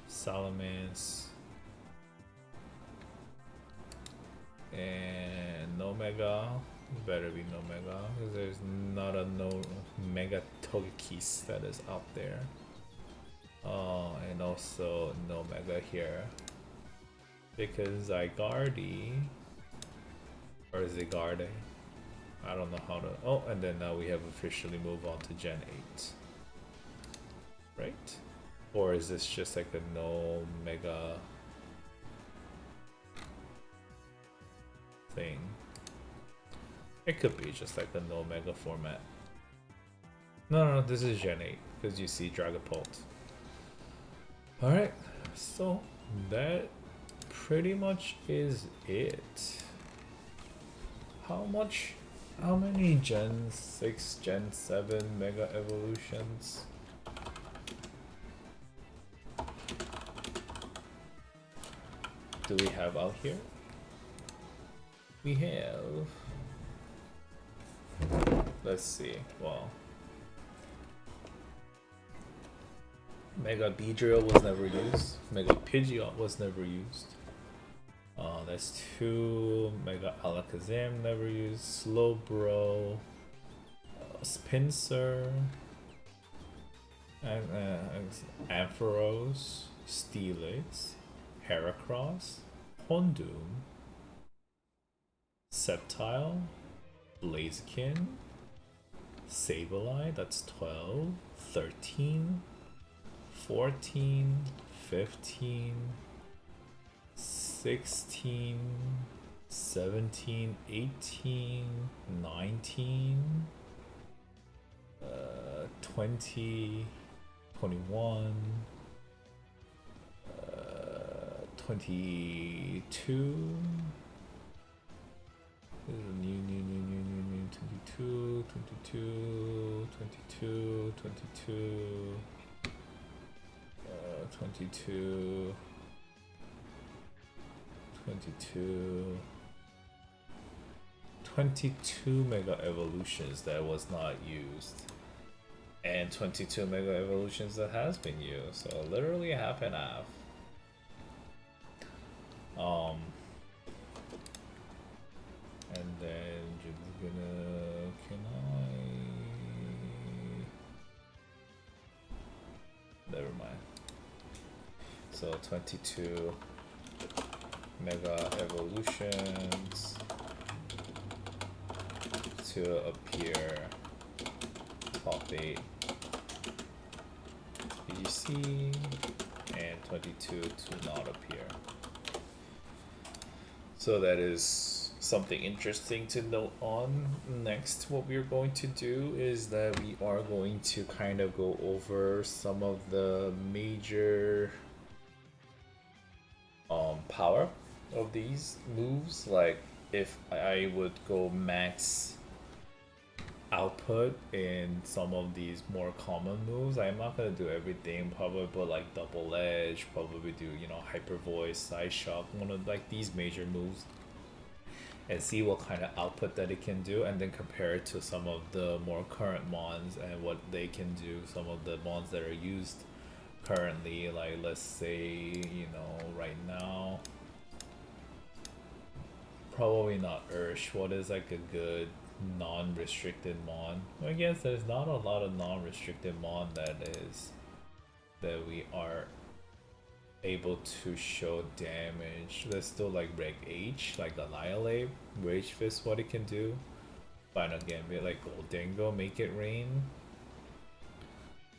Salamence. And no Mega. Better be no Mega, because there's not a no Mega Togekiss that is out there. And also no Mega here. Because Zygarde or Zygarde, I don't know how to. Oh, and then now we have officially moved on to Gen 8. Right? Or is this just like a no Mega thing? It could be just like a no Mega format. No, this is Gen 8 because you see Dragapult. Alright, so that pretty much is it. How many Gen 6, Gen 7 Mega Evolutions? do we have out here? We have. Let's see. Well, Mega Beedrill was never used. Mega Pidgeot was never used. That's two. Mega Alakazam never used. Slowbro. Spincer. Ampharos. Steelix. Heracross. Hondoom. Sceptile. Blaziken. Sableye, that's 12, 13, 14, 15, 16, 17, 18, 19, 20, 21, 22. This is a new 22, 22, 22, 22, 22, 22, 22 Mega Evolutions that was not used, and 22 Mega Evolutions that has been used, so literally half and half. And then just gonna, can I? Never mind. So 22 Mega Evolutions to appear, top 8 VGC, and 22 to not appear. So that is something interesting to note on. Next, what we're going to do is that we are going to kind of go over some of the major power of these moves. Like if I would go max output in some of these more common moves, I'm not gonna do everything, probably put like double edge, probably do, you know, hyper voice, side shock, one of like these major moves, and see what kind of output that it can do, and then compare it to some of the more current mons and what they can do, some of the mons that are used currently. Like let's say, you know, right now probably not Ursh. What is like a good non-restricted mon? I guess there's not a lot of non-restricted mon that we are able to show damage. There's still like Reg H, like Annihilate, Rage Fist, what it can do. Final Gambit, like Goldengo, Make It Rain.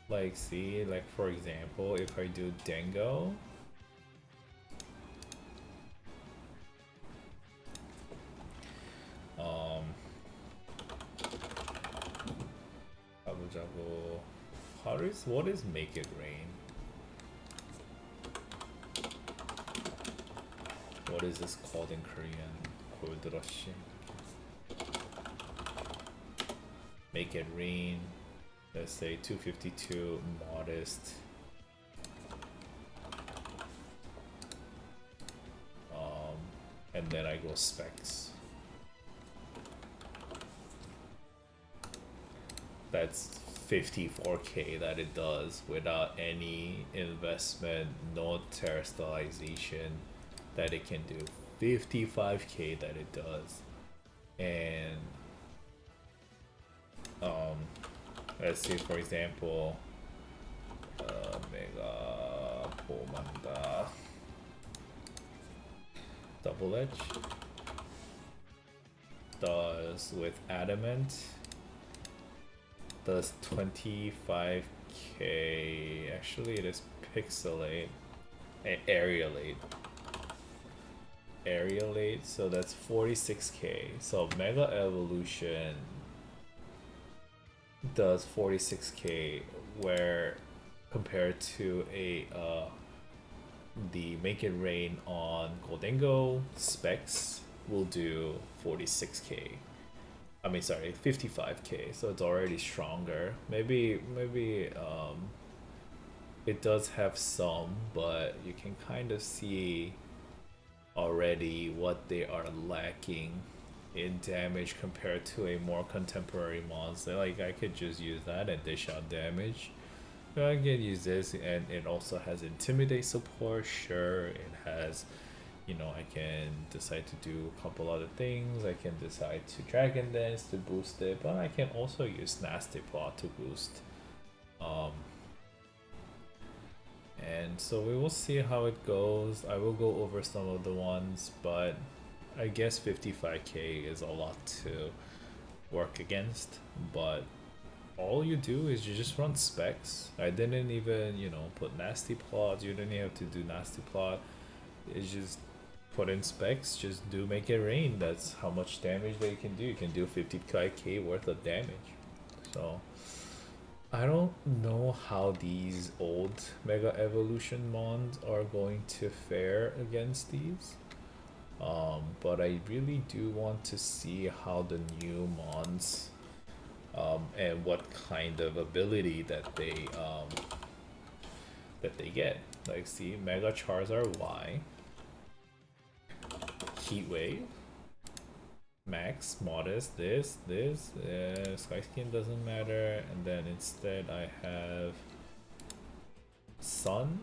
Like see, like for example, if I do Dengo, what is Make It Rain? What is this called in Korean? Cold Rush. Make It Rain. Let's say 252 modest. And then I go specs. That's 54k that it does without any investment, no terrestrialization that it can do. 55k that it does. And let's see, for example, Mega Pomanda Double Edge does with Adamant, does 25k. Actually, it is Pixelate, Aerialate, so that's 46k. So Mega Evolution does 46k, where compared to the Make It Rain on Goldengo specs will do 46k. I mean, sorry, 55k. So it's already stronger. Maybe it does have some, but you can kind of see already what they are lacking in damage compared to a more contemporary monster. Like I could just use that and dish out damage. I can use this, and it also has intimidate support. Sure, it has, I can decide to do a couple other things. I can decide to dragon dance to boost it, but I can also use nasty plot to boost. Um, and so we will see how it goes. I will go over some of the ones, but I guess 55k is a lot to work against. But all you do is you just run specs. I didn't even, put nasty plot. You didn't have to do nasty plot. It's just put in specs. Just do make it rain. That's how much damage they can do. You can do 50k worth of damage. So I don't know how these old Mega Evolution mons are going to fare against these. But I really do want to see how the new mons and what kind of ability that they get. Like, see, Mega Charizard Y, Heat Wave, Max, Modest, this, Sky Skin doesn't matter, and then instead I have Sun,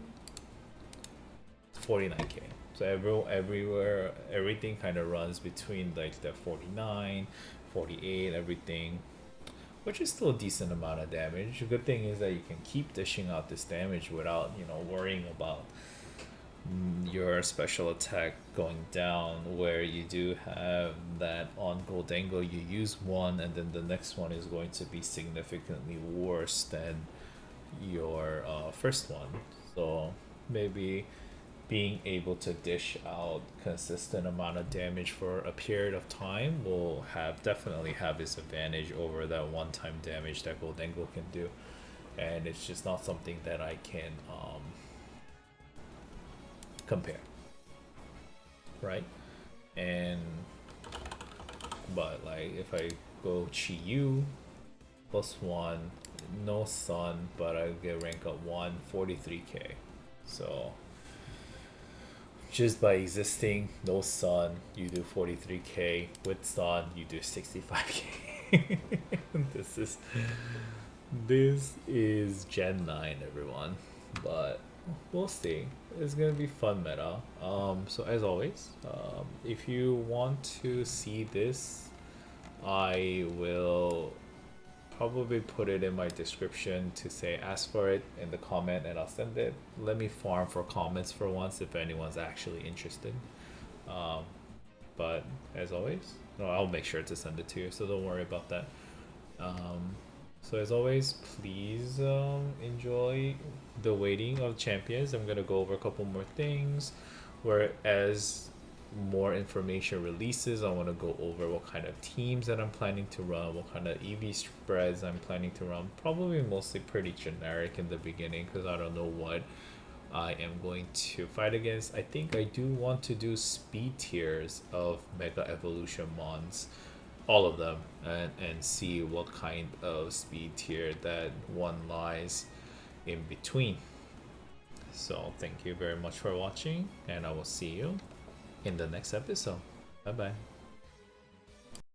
49k. So everywhere, everything kind of runs between like the 49, 48, everything, which is still a decent amount of damage. The good thing is that you can keep dishing out this damage without, worrying about your special attack going down, where you do have that on Goldango, you use one and then the next one is going to be significantly worse than your first one. So maybe being able to dish out consistent amount of damage for a period of time will definitely have its advantage over that one-time damage that Goldango can do. And it's just not something that I can compare, right? And but like if I go Chi-Yu +1, no Sun, but I get rank up 1, 43k. So just by existing, no Sun, you do 43k. With Sun, you do 65k. This is Gen 9, everyone. But we'll see. It's gonna be fun meta. So as always, if you want to see this, I will probably put it in my description to say ask for it in the comment, and I'll send it. Let me farm for comments for once if anyone's actually interested. But as always, no, I'll make sure to send it to you, so don't worry about that. So as always, please enjoy the waiting of champions. I'm gonna go over a couple more things, whereas more information releases, I want to go over what kind of teams that I'm planning to run, what kind of EV spreads I'm planning to run. Probably mostly pretty generic in the beginning because I don't know what I am going to fight against. I think I do want to do speed tiers of Mega Evolution mons, all of them, and see what kind of speed tier that one lies in between. So thank you very much for watching, and I will see you in the next episode. Bye bye.